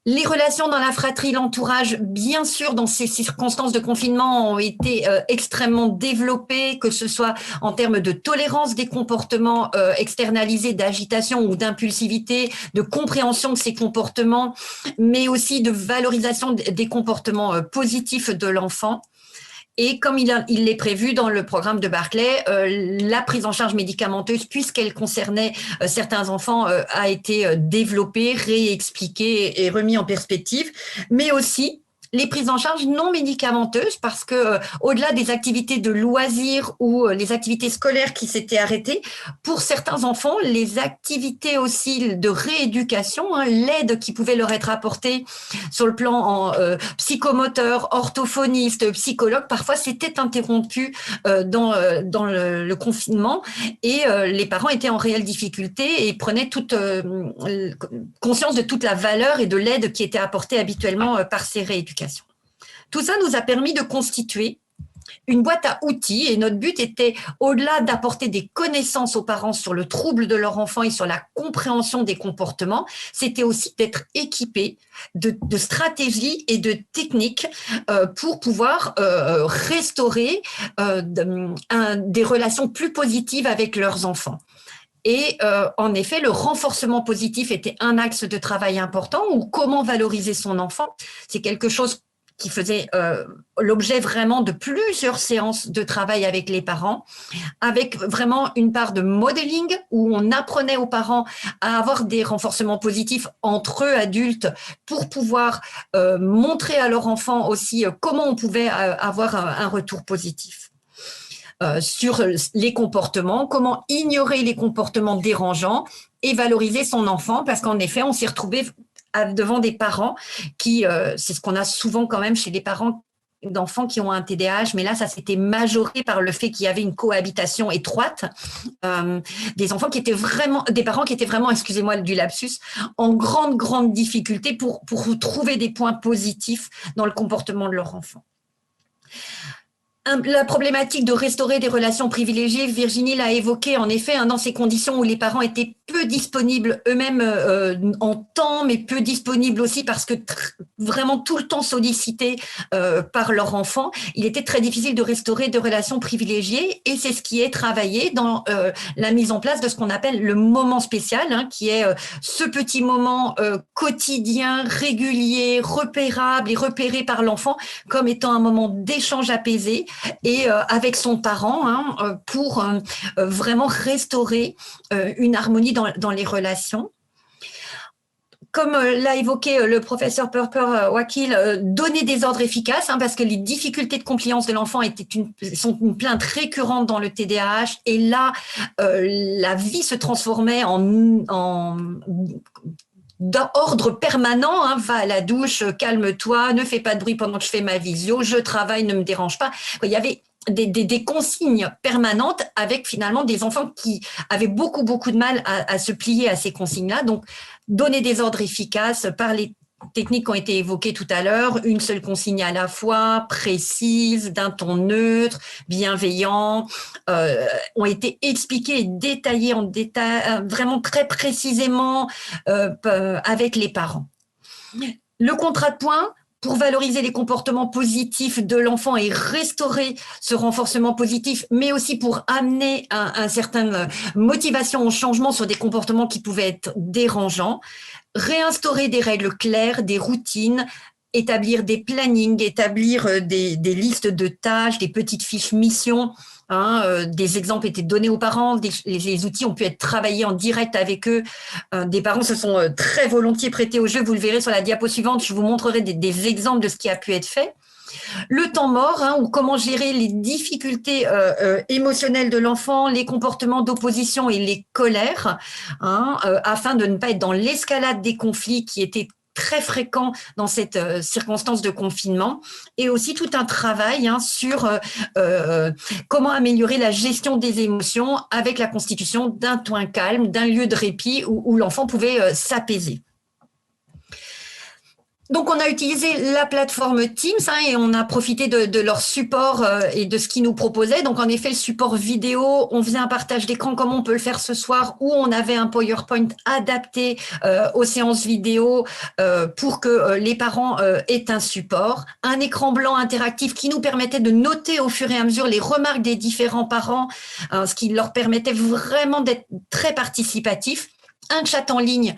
Les relations dans la fratrie, l'entourage, bien sûr, dans ces circonstances de confinement, ont été extrêmement développées, que ce soit en termes de tolérance des comportements externalisés, d'agitation ou d'impulsivité, de compréhension de ces comportements, mais aussi de valorisation des comportements positifs de l'enfant. Et comme il l'est prévu dans le programme de Barclay, la prise en charge médicamenteuse, puisqu'elle concernait certains enfants, a été développée, réexpliquée et remis en perspective, mais aussi les prises en charge non médicamenteuses, parce que au-delà des activités de loisirs ou les activités scolaires qui s'étaient arrêtées, pour certains enfants, les activités aussi de rééducation, l'aide qui pouvait leur être apportée sur le plan psychomoteur, orthophoniste, psychologue, parfois c'était interrompu dans le confinement, et les parents étaient en réelle difficulté et prenaient toute conscience de toute la valeur et de l'aide qui était apportée habituellement par ces rééducations. Tout ça nous a permis de constituer une boîte à outils, et notre but était, au-delà d'apporter des connaissances aux parents sur le trouble de leur enfant et sur la compréhension des comportements, c'était aussi d'être équipés de stratégies et de techniques pour pouvoir restaurer des relations plus positives avec leurs enfants. Et en effet, le renforcement positif était un axe de travail important, ou comment valoriser son enfant. C'est quelque chose qui faisait l'objet vraiment de plusieurs séances de travail avec les parents, avec vraiment une part de modeling où on apprenait aux parents à avoir des renforcements positifs entre eux adultes pour pouvoir montrer à leur enfant aussi comment on pouvait avoir un retour positif. Sur les comportements, comment ignorer les comportements dérangeants et valoriser son enfant, parce qu'en effet, on s'est retrouvé devant des parents qui, c'est ce qu'on a souvent quand même chez les parents d'enfants qui ont un TDAH, mais là, ça s'était majoré par le fait qu'il y avait une cohabitation étroite, des enfants qui étaient vraiment, des parents qui étaient vraiment, excusez-moi du lapsus, en grande difficulté pour trouver des points positifs dans le comportement de leur enfant. La problématique de restaurer des relations privilégiées, Virginie l'a évoqué en effet, dans ces conditions où les parents étaient peu disponibles eux-mêmes en temps, mais peu disponibles aussi parce que vraiment tout le temps sollicités par leur enfant, il était très difficile de restaurer des relations privilégiées et c'est ce qui est travaillé dans la mise en place de ce qu'on appelle le moment spécial, qui est ce petit moment quotidien, régulier, repérable et repéré par l'enfant comme étant un moment d'échange apaisé et avec son parent pour vraiment restaurer une harmonie dans les relations. Comme l'a évoqué le professeur Purper Wakil, donner des ordres efficaces, parce que les difficultés de compliance de l'enfant sont une plainte récurrente dans le TDAH. Et là, la vie se transformait en d'ordre permanent, va à la douche, calme-toi, ne fais pas de bruit pendant que je fais ma visio, je travaille, ne me dérange pas. Il y avait des consignes permanentes avec finalement des enfants qui avaient beaucoup de mal à se plier à ces consignes-là. Donc, donner des ordres efficaces par les techniques qui ont été évoquées tout à l'heure, une seule consigne à la fois, précise, d'un ton neutre, bienveillant, ont été expliquées et détaillées en détail, vraiment très précisément avec les parents. Le contrat de points, pour valoriser les comportements positifs de l'enfant et restaurer ce renforcement positif, mais aussi pour amener un certain motivation au changement sur des comportements qui pouvaient être dérangeants. Réinstaurer des règles claires, des routines, établir des plannings, établir des listes de tâches, des petites fiches missions. Des exemples étaient donnés aux parents, les outils ont pu être travaillés en direct avec eux. Des parents se sont très volontiers prêtés au jeu, vous le verrez sur la diapo suivante, je vous montrerai des exemples de ce qui a pu être fait. Le temps mort, ou comment gérer les difficultés émotionnelles de l'enfant, les comportements d'opposition et les colères, afin de ne pas être dans l'escalade des conflits qui étaient très fréquents dans cette circonstance de confinement, et aussi tout un travail sur comment améliorer la gestion des émotions avec la constitution d'un point calme, d'un lieu de répit où l'enfant pouvait s'apaiser. Donc, on a utilisé la plateforme Teams et on a profité de leur support et de ce qu'ils nous proposaient. Donc, en effet, le support vidéo, on faisait un partage d'écran comme on peut le faire ce soir, où on avait un PowerPoint adapté aux séances vidéo pour que les parents aient un support. Un écran blanc interactif qui nous permettait de noter au fur et à mesure les remarques des différents parents, ce qui leur permettait vraiment d'être très participatifs. Un chat en ligne.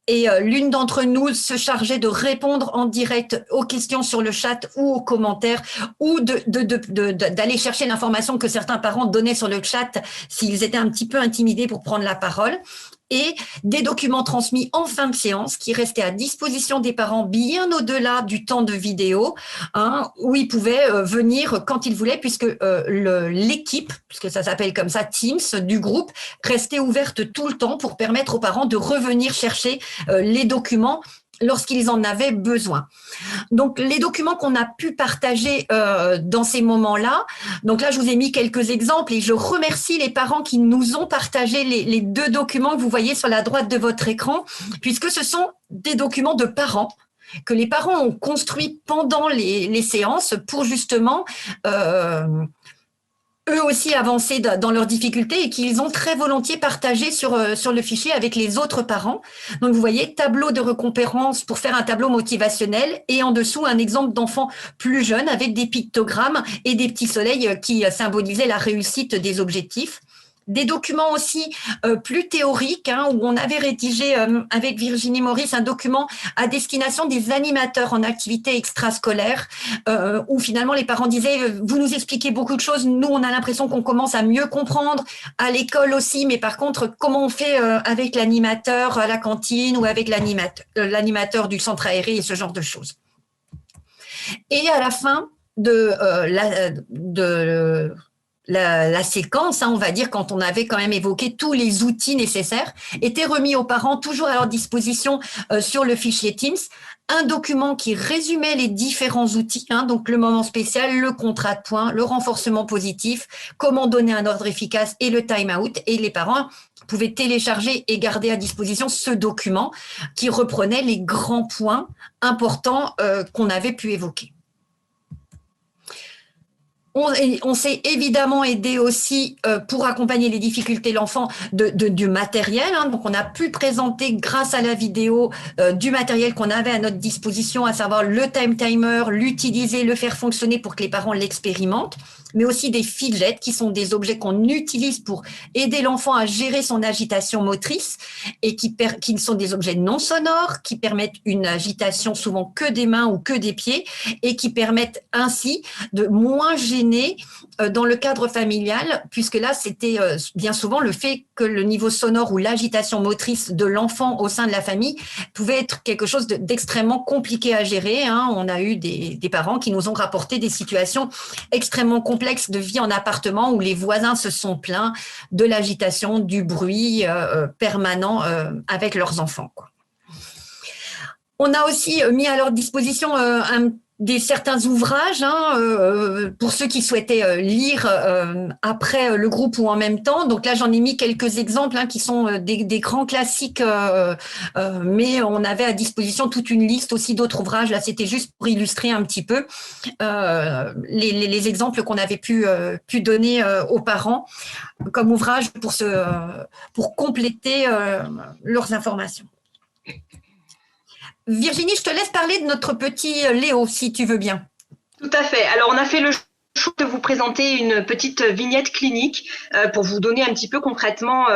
Et l'une d'entre nous se chargeait de répondre en direct aux questions sur le chat ou aux commentaires ou d'aller chercher l'information que certains parents donnaient sur le chat s'ils étaient un petit peu intimidés pour prendre la parole. Et des documents transmis en fin de séance qui restaient à disposition des parents bien au-delà du temps de vidéo, où ils pouvaient venir quand ils voulaient, puisque l'équipe, puisque ça s'appelle comme ça, Teams, du groupe, restait ouverte tout le temps pour permettre aux parents de revenir chercher les documents lorsqu'ils en avaient besoin. Donc, les documents qu'on a pu partager dans ces moments-là, donc là, je vous ai mis quelques exemples et je remercie les parents qui nous ont partagé les deux documents que vous voyez sur la droite de votre écran, puisque ce sont des documents de parents que les parents ont construits pendant les séances pour justement eux aussi avancer dans leurs difficultés et qu'ils ont très volontiers partagé sur le fichier avec les autres parents. Donc, vous voyez, tableau de récompense pour faire un tableau motivationnel et en dessous, un exemple d'enfant plus jeune avec des pictogrammes et des petits soleils qui symbolisaient la réussite des objectifs. Des documents aussi plus théoriques, où on avait rédigé avec Virginie Maurice un document à destination des animateurs en activité extrascolaire, où finalement les parents disaient « vous nous expliquez beaucoup de choses, nous on a l'impression qu'on commence à mieux comprendre, à l'école aussi, mais par contre comment on fait avec l'animateur à la cantine ou avec l'animateur du centre aéré et ce genre de choses ». Et à la fin de la séquence, on va dire, quand on avait quand même évoqué tous les outils nécessaires, étaient remis aux parents, toujours à leur disposition sur le fichier Teams, un document qui résumait les différents outils, donc le moment spécial, le contrat de points, le renforcement positif, comment donner un ordre efficace et le time-out. Et les parents pouvaient télécharger et garder à disposition ce document qui reprenait les grands points importants qu'on avait pu évoquer. On s'est évidemment aidé aussi pour accompagner les difficultés de l'enfant du matériel. Hein. Donc, on a pu présenter grâce à la vidéo du matériel qu'on avait à notre disposition, à savoir le timer, l'utiliser, le faire fonctionner pour que les parents l'expérimentent, mais aussi des fidgets qui sont des objets qu'on utilise pour aider l'enfant à gérer son agitation motrice et qui sont des objets non sonores, qui permettent une agitation souvent que des mains ou que des pieds et qui permettent ainsi de moins gêner dans le cadre familial, puisque là, c'était bien souvent le fait que le niveau sonore ou l'agitation motrice de l'enfant au sein de la famille pouvait être quelque chose d'extrêmement compliqué à gérer. Hein. On a eu des parents qui nous ont rapporté des situations extrêmement complexes de vie en appartement où les voisins se sont plaints de l'agitation, du bruit permanent avec leurs enfants, quoi. On a aussi mis à leur disposition certains ouvrages pour ceux qui souhaitaient lire après le groupe ou en même temps. Donc là, j'en ai mis quelques exemples qui sont des grands classiques, mais on avait à disposition toute une liste aussi d'autres ouvrages. Là, c'était juste pour illustrer un petit peu les exemples qu'on avait pu donner aux parents comme ouvrage pour compléter leurs informations. Virginie, je te laisse parler de notre petit Léo, si tu veux bien. Tout à fait. Alors, on a fait le choix de vous présenter une petite vignette clinique pour vous donner un petit peu concrètement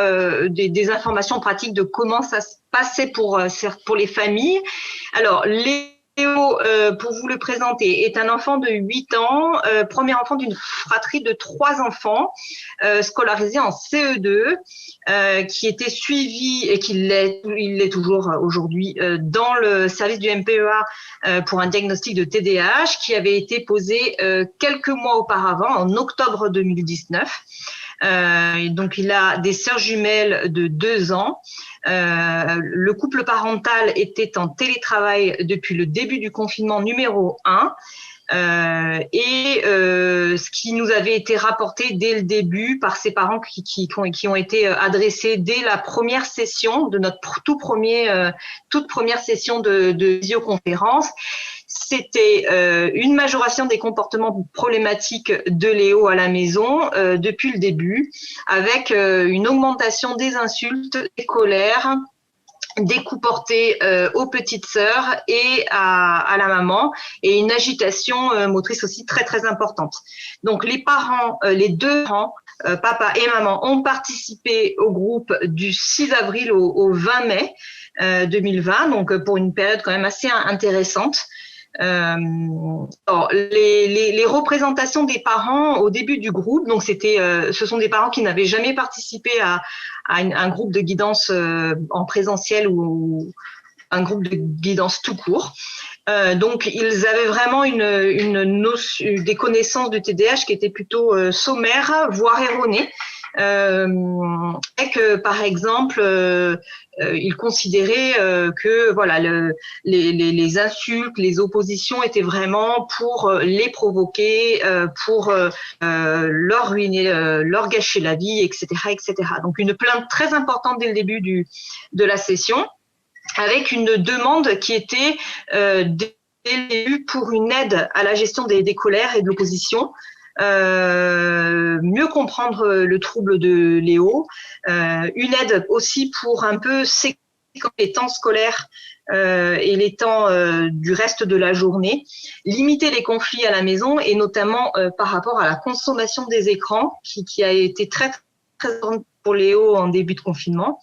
des informations pratiques de comment ça se passait pour les familles. Alors, Léo, pour vous le présenter, est un enfant de 8 ans, premier enfant d'une fratrie de 3 enfants, scolarisé en CE2, qui était suivi et il l'est toujours aujourd'hui dans le service du MPEA pour un diagnostic de TDAH qui avait été posé quelques mois auparavant, en octobre 2019. Donc, il a des sœurs jumelles de 2 ans. Le couple parental était en télétravail depuis le début du confinement numéro 1. Ce qui nous avait été rapporté dès le début par ses parents qui ont été adressés dès la première session de notre toute première session de visioconférence, c'était une majoration des comportements problématiques de Léo à la maison depuis le début, avec une augmentation des insultes, des colères, des coups portés aux petites sœurs et à la maman, et une agitation motrice aussi très très importante. Donc les parents, les 2 parents, papa et maman, ont participé au groupe du 6 avril au 20 mai 2020, donc pour une période quand même assez intéressante. Alors, les représentations des parents au début du groupe, donc ce sont des parents qui n'avaient jamais participé à un groupe de guidance en présentiel ou un groupe de guidance tout court. Donc ils avaient vraiment des connaissances du TDAH qui étaient plutôt sommaires, voire erronées. Par exemple, ils considéraient que voilà les insultes, les oppositions étaient vraiment pour les provoquer, pour leur ruiner, leur gâcher la vie, etc., etc. Donc une plainte très importante dès le début de la session, avec une demande qui était dès le début pour une aide à la gestion des colères et de l'opposition. Mieux comprendre le trouble de Léo, une aide aussi pour un peu séquencer les temps scolaires et les temps du reste de la journée, limiter les conflits à la maison et notamment par rapport à la consommation des écrans qui a été très très importante pour Léo en début de confinement,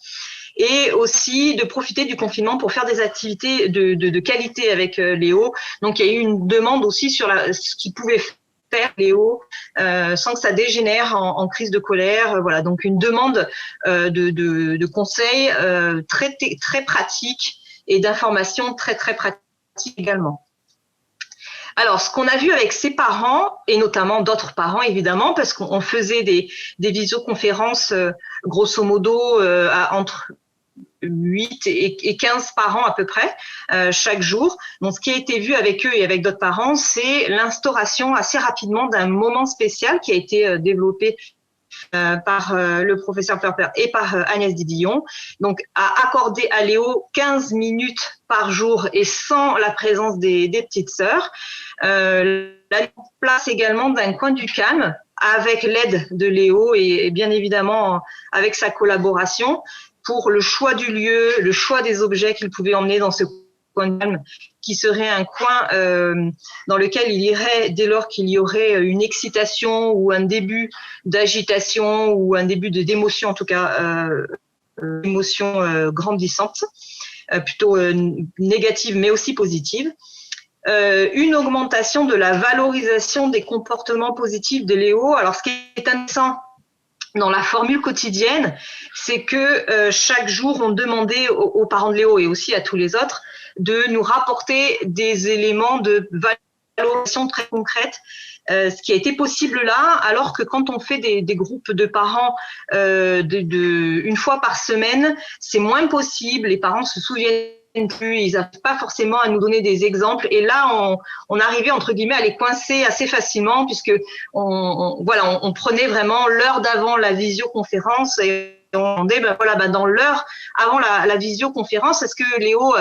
et aussi de profiter du confinement pour faire des activités de qualité avec Léo. Donc il y a eu une demande aussi sur ce qu'il pouvait faire Léo sans que ça dégénère en crise de colère. Voilà, donc une demande de conseils très très pratiques et d'informations très très pratiques également. Alors, ce qu'on a vu avec ses parents, et notamment d'autres parents, évidemment, parce qu'on faisait des visioconférences, grosso modo, entre 8 et 15 parents à peu près, chaque jour. Donc, ce qui a été vu avec eux et avec d'autres parents, c'est l'instauration assez rapidement d'un moment spécial qui a été développé par le professeur Perper et par Agnès Didillon, donc à accorder à Léo 15 minutes par jour et sans la présence des petites sœurs. La place également d'un coin du calme avec l'aide de Léo et bien évidemment avec sa collaboration pour le choix du lieu, le choix des objets qu'il pouvait emmener dans ce coin de calme, qui serait un coin dans lequel il irait dès lors qu'il y aurait une excitation ou un début d'agitation ou un début d'émotion, en tout cas émotion grandissante, plutôt négative mais aussi positive. Une augmentation de la valorisation des comportements positifs de Léo. Alors, ce qui est intéressant dans la formule quotidienne, c'est que chaque jour, on demandait aux parents de Léo et aussi à tous les autres de nous rapporter des éléments de valorisation très concrètes, ce qui a été possible là, alors que quand on fait des groupes de parents une fois par semaine, c'est moins possible, les parents se souviennent plus, ils n'arrivent pas forcément à nous donner des exemples. Et là, on arrivait, entre guillemets, à les coincer assez facilement puisque on prenait vraiment l'heure d'avant la visioconférence et on demandait, dans l'heure avant la visioconférence, est-ce que Léo,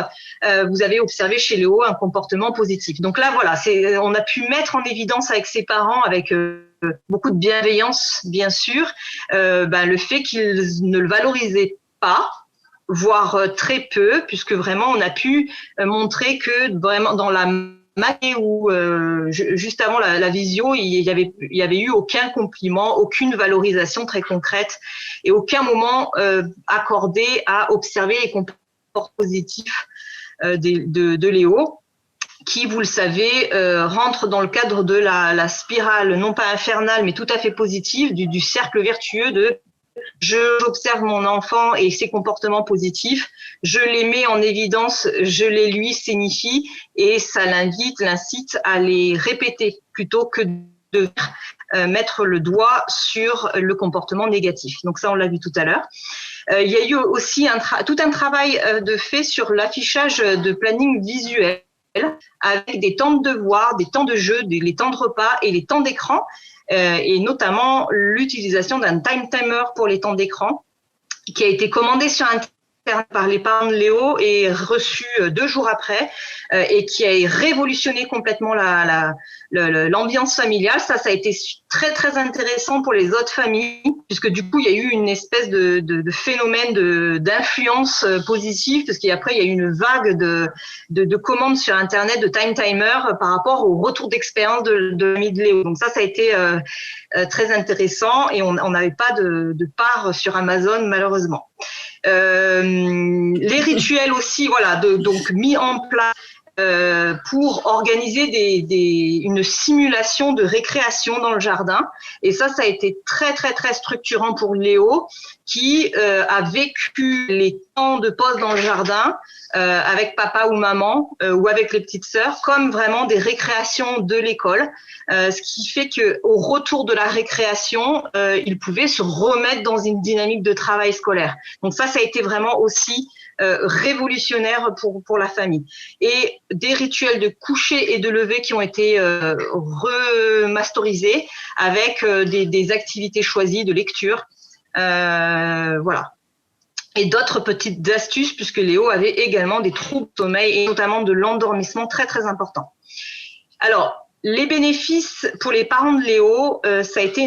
vous avez observé chez Léo un comportement positif? Donc là, voilà, on a pu mettre en évidence avec ses parents, avec beaucoup de bienveillance, bien sûr, le fait qu'ils ne le valorisaient pas, voire très peu, puisque vraiment on a pu montrer que vraiment dans la matinée ou juste avant la visio, il y avait eu aucun compliment, aucune valorisation très concrète et aucun moment accordé à observer les comportements positifs de Léo, qui, vous le savez, rentre dans le cadre de la spirale, non pas infernale, mais tout à fait positive, du cercle vertueux de j'observe mon enfant et ses comportements positifs, je les mets en évidence, je les lui signifie et ça l'incite à les répéter plutôt que de mettre le doigt sur le comportement négatif. Donc ça, on l'a vu tout à l'heure. Il y a eu aussi tout un travail de fait sur l'affichage de planning visuel avec des temps de devoir, des temps de jeu, les temps de repas et les temps d'écran. Et notamment l'utilisation d'un time timer pour les temps d'écran qui a été commandé sur Internet par les parents de Léo et reçu 2 jours après et qui a révolutionné complètement l'ambiance familiale. Ça a été très très intéressant pour les autres familles puisque du coup il y a eu une espèce de phénomène d'influence positive parce qu'après il y a eu une vague de commandes sur Internet de time timer par rapport au retour d'expérience de l'ami de Léo. Donc ça a été très intéressant et on n'avait pas de part sur Amazon malheureusement. Les rituels aussi, voilà, donc mis en place pour organiser une simulation de récréation dans le jardin. Et ça a été très très très structurant pour Léo qui a vécu les temps de pause dans le jardin avec papa ou maman ou avec les petites sœurs comme vraiment des récréations de l'école, ce qui fait que au retour de la récréation, il pouvait se remettre dans une dynamique de travail scolaire. Donc ça a été vraiment aussi révolutionnaire pour la famille. Et des rituels de coucher et de lever qui ont été remasterisés avec des activités choisies de lecture. Voilà. Et d'autres petites astuces puisque Léo avait également des troubles de sommeil et notamment de l'endormissement très très importants. Alors, les bénéfices pour les parents de Léo, ça a été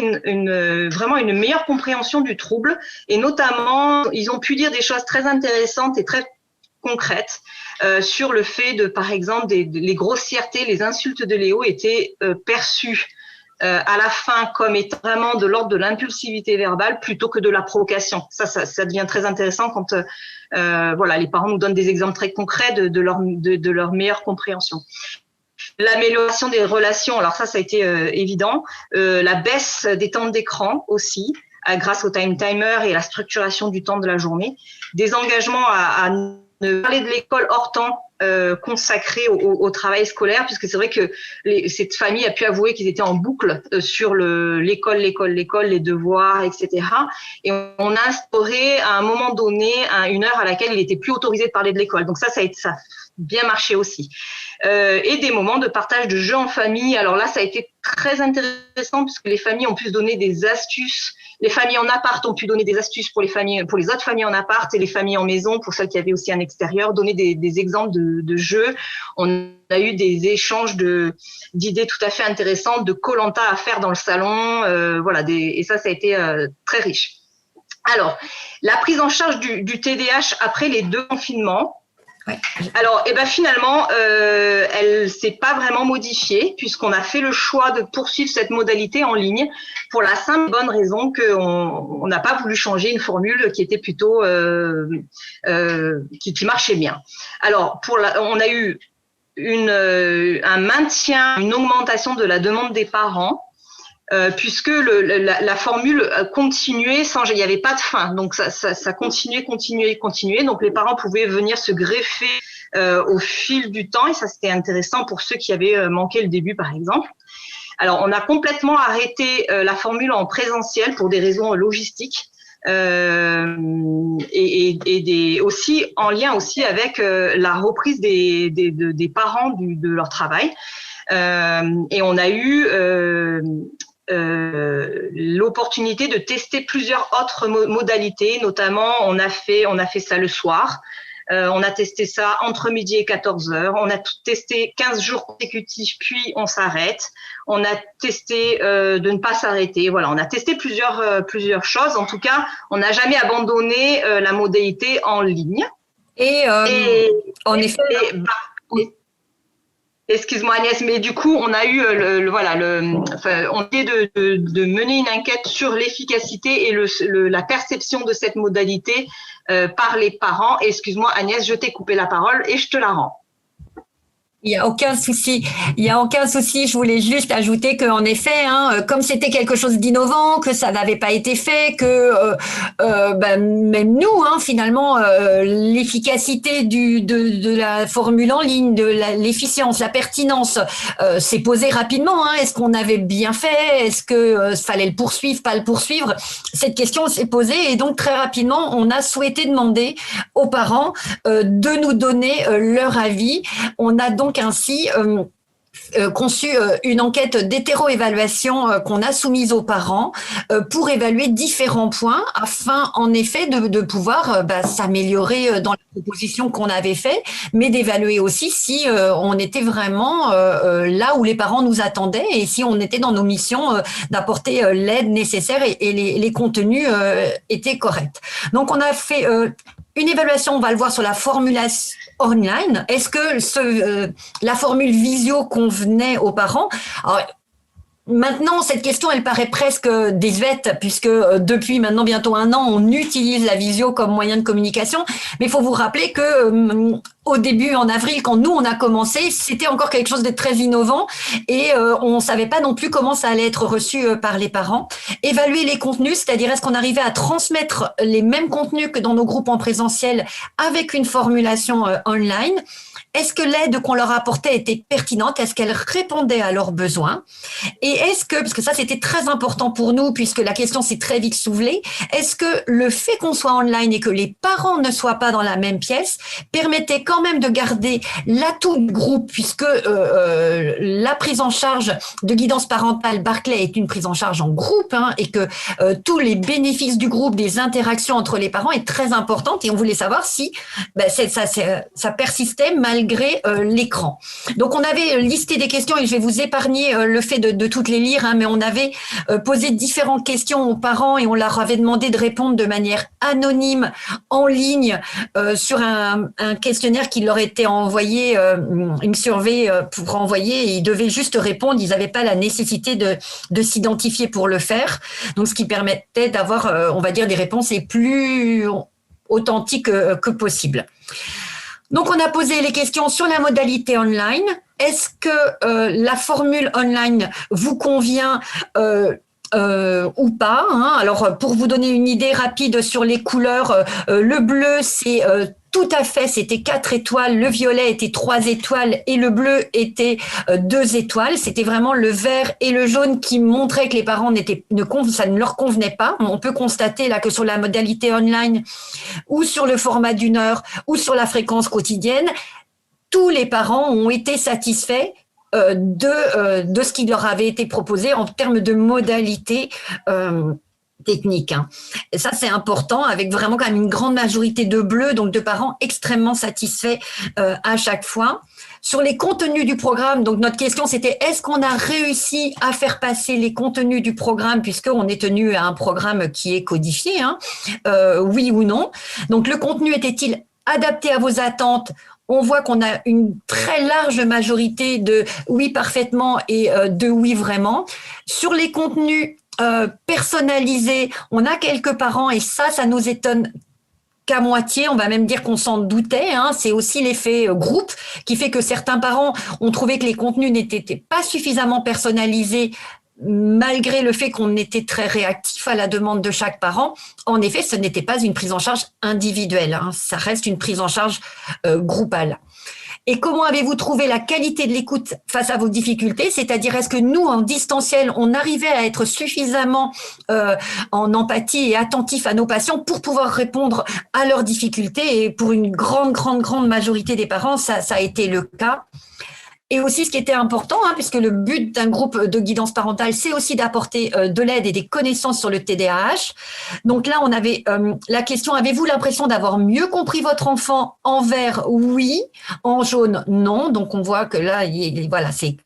vraiment une meilleure compréhension du trouble et notamment, ils ont pu dire des choses très intéressantes et très concrètes sur le fait de, par exemple, les grossièretés, les insultes de Léo étaient perçues à la fin comme étant vraiment de l'ordre de l'impulsivité verbale plutôt que de la provocation. Ça devient très intéressant quand les parents nous donnent des exemples très concrets de leur meilleure compréhension. L'amélioration des relations, alors ça a été évident. La baisse des temps d'écran aussi, grâce au time timer et la structuration du temps de la journée. Des engagements à ne parler de l'école hors temps consacrés au travail scolaire, puisque c'est vrai que cette famille a pu avouer qu'ils étaient en boucle sur l'école, les devoirs, etc. Et on a instauré à un moment donné une heure à laquelle il était plus autorisé de parler de l'école. Donc ça a bien marché aussi. Et des moments de partage de jeux en famille. Alors là, ça a été très intéressant puisque les familles ont pu se donner des astuces. Les familles en appart ont pu donner des astuces pour les autres familles en appart et les familles en maison, pour celles qui avaient aussi un extérieur, donner des exemples de jeux. On a eu des échanges d'idées tout à fait intéressantes, de Koh-Lanta à faire dans le salon, et ça a été très riche. Alors, la prise en charge du TDAH après les 2 confinements. Ouais. Alors, finalement, elle s'est pas vraiment modifiée puisqu'on a fait le choix de poursuivre cette modalité en ligne pour la simple et bonne raison qu'on n'a pas voulu changer une formule qui était plutôt qui marchait bien. Alors, on a eu un maintien, une augmentation de la demande des parents. Puisque la formule continuait il n'y avait pas de fin, donc ça continuait. Donc les parents pouvaient venir se greffer au fil du temps, et ça c'était intéressant pour ceux qui avaient manqué le début par exemple. Alors on a complètement arrêté la formule en présentiel pour des raisons logistiques. Aussi en lien aussi avec la reprise des parents de leur travail. Et on a eu l'opportunité de tester plusieurs autres modalités, notamment on a fait ça le soir, on a testé ça entre midi et 14h, on a testé 15 jours consécutifs puis on s'arrête, on a testé de ne pas s'arrêter, voilà, on a testé plusieurs choses. En tout cas, on n'a jamais abandonné la modalité en ligne. En effet. Excuse-moi Agnès, mais du coup, on a eu on essayait de mener une enquête sur l'efficacité et la perception de cette modalité par les parents. Excuse-moi Agnès, je t'ai coupé la parole et je te la rends. Il n'y a aucun souci. Je voulais juste ajouter qu'en effet, comme c'était quelque chose d'innovant, que ça n'avait pas été fait, que même nous, finalement, l'efficacité de la formule en ligne, l'efficience, la pertinence, s'est posée rapidement. Est-ce qu'on avait bien fait? Est-ce que fallait le poursuivre, pas le poursuivre? Cette question s'est posée et donc très rapidement, on a souhaité demander aux parents de nous donner leur avis. On a donc ainsi conçu une enquête d'hétéro-évaluation qu'on a soumise aux parents pour évaluer différents points afin en effet de pouvoir s'améliorer dans la proposition qu'on avait fait, mais d'évaluer aussi si on était vraiment là où les parents nous attendaient et si on était dans nos missions d'apporter l'aide nécessaire et les contenus étaient corrects. Donc on a fait une évaluation, on va le voir sur la formulation online. Est-ce que la formule visio convenait aux parents? Alors, maintenant, cette question, elle paraît presque désuète puisque depuis maintenant bientôt 1 an, on utilise la visio comme moyen de communication. Mais il faut vous rappeler que au début, en avril, quand nous, on a commencé, c'était encore quelque chose de très innovant et on savait pas non plus comment ça allait être reçu par les parents. Évaluer les contenus, c'est-à-dire est-ce qu'on arrivait à transmettre les mêmes contenus que dans nos groupes en présentiel avec une formulation online. Est-ce que l'aide qu'on leur apportait était pertinente? Est-ce qu'elle répondait à leurs besoins? Et est-ce que, parce que ça c'était très important pour nous puisque la question s'est très vite soulevée, est-ce que le fait qu'on soit online et que les parents ne soient pas dans la même pièce permettait quand même de garder l'atout du groupe puisque la prise en charge de guidance parentale Barclay est une prise en charge en groupe et que tous les bénéfices du groupe, des interactions entre les parents est très importante et on voulait savoir si ça persistait malgré l'écran. Donc, on avait listé des questions et je vais vous épargner le fait de toutes les lire, mais on avait posé différentes questions aux parents et on leur avait demandé de répondre de manière anonyme, en ligne, sur un questionnaire qui leur était envoyé, une survey pour envoyer et ils devaient juste répondre. Ils n'avaient pas la nécessité de s'identifier pour le faire. Donc, ce qui permettait d'avoir, on va dire, des réponses les plus authentiques que possible. Donc, on a posé les questions sur la modalité online. Est-ce que la formule online vous convient ou pas, hein. Alors, pour vous donner une idée rapide sur les couleurs, le bleu, c'est tout à fait, c'était 4 étoiles, le violet était 3 étoiles et le bleu était 2 étoiles. C'était vraiment le vert et le jaune qui montraient que les parents ça ne leur convenait pas. On peut constater là que sur la modalité online ou sur le format d'1 heure ou sur la fréquence quotidienne, tous les parents ont été satisfaits de ce qui leur avait été proposé en termes de modalités techniques. Hein. Et ça, c'est important, avec vraiment quand même une grande majorité de bleus, donc de parents extrêmement satisfaits à chaque fois. Sur les contenus du programme, donc notre question, c'était est-ce qu'on a réussi à faire passer les contenus du programme, puisqu'on est tenu à un programme qui est codifié, hein, oui ou non. Donc, le contenu était-il adapté à vos attentes? On voit qu'on a une très large majorité de oui parfaitement et de oui vraiment. Sur les contenus personnalisés, on a quelques parents et ça nous étonne qu'à moitié, on va même dire qu'on s'en doutait. Hein. C'est aussi l'effet groupe qui fait que certains parents ont trouvé que les contenus n'étaient pas suffisamment personnalisés malgré le fait qu'on était très réactif à la demande de chaque parent. En effet, ce n'était pas une prise en charge individuelle, hein. Ça reste une prise en charge groupale. Et comment avez-vous trouvé la qualité de l'écoute face à vos difficultés? C'est-à-dire, est-ce que nous, en distanciel, on arrivait à être suffisamment en empathie et attentif à nos patients pour pouvoir répondre à leurs difficultés? Et pour une grande majorité des parents, ça a été le cas. Et aussi, ce qui était important, hein, puisque le but d'un groupe de guidance parentale, c'est aussi d'apporter de l'aide et des connaissances sur le TDAH. Donc là, on avait la question, avez-vous l'impression d'avoir mieux compris votre enfant? En vert, oui. En jaune, non. Donc, on voit que là, voilà, c'est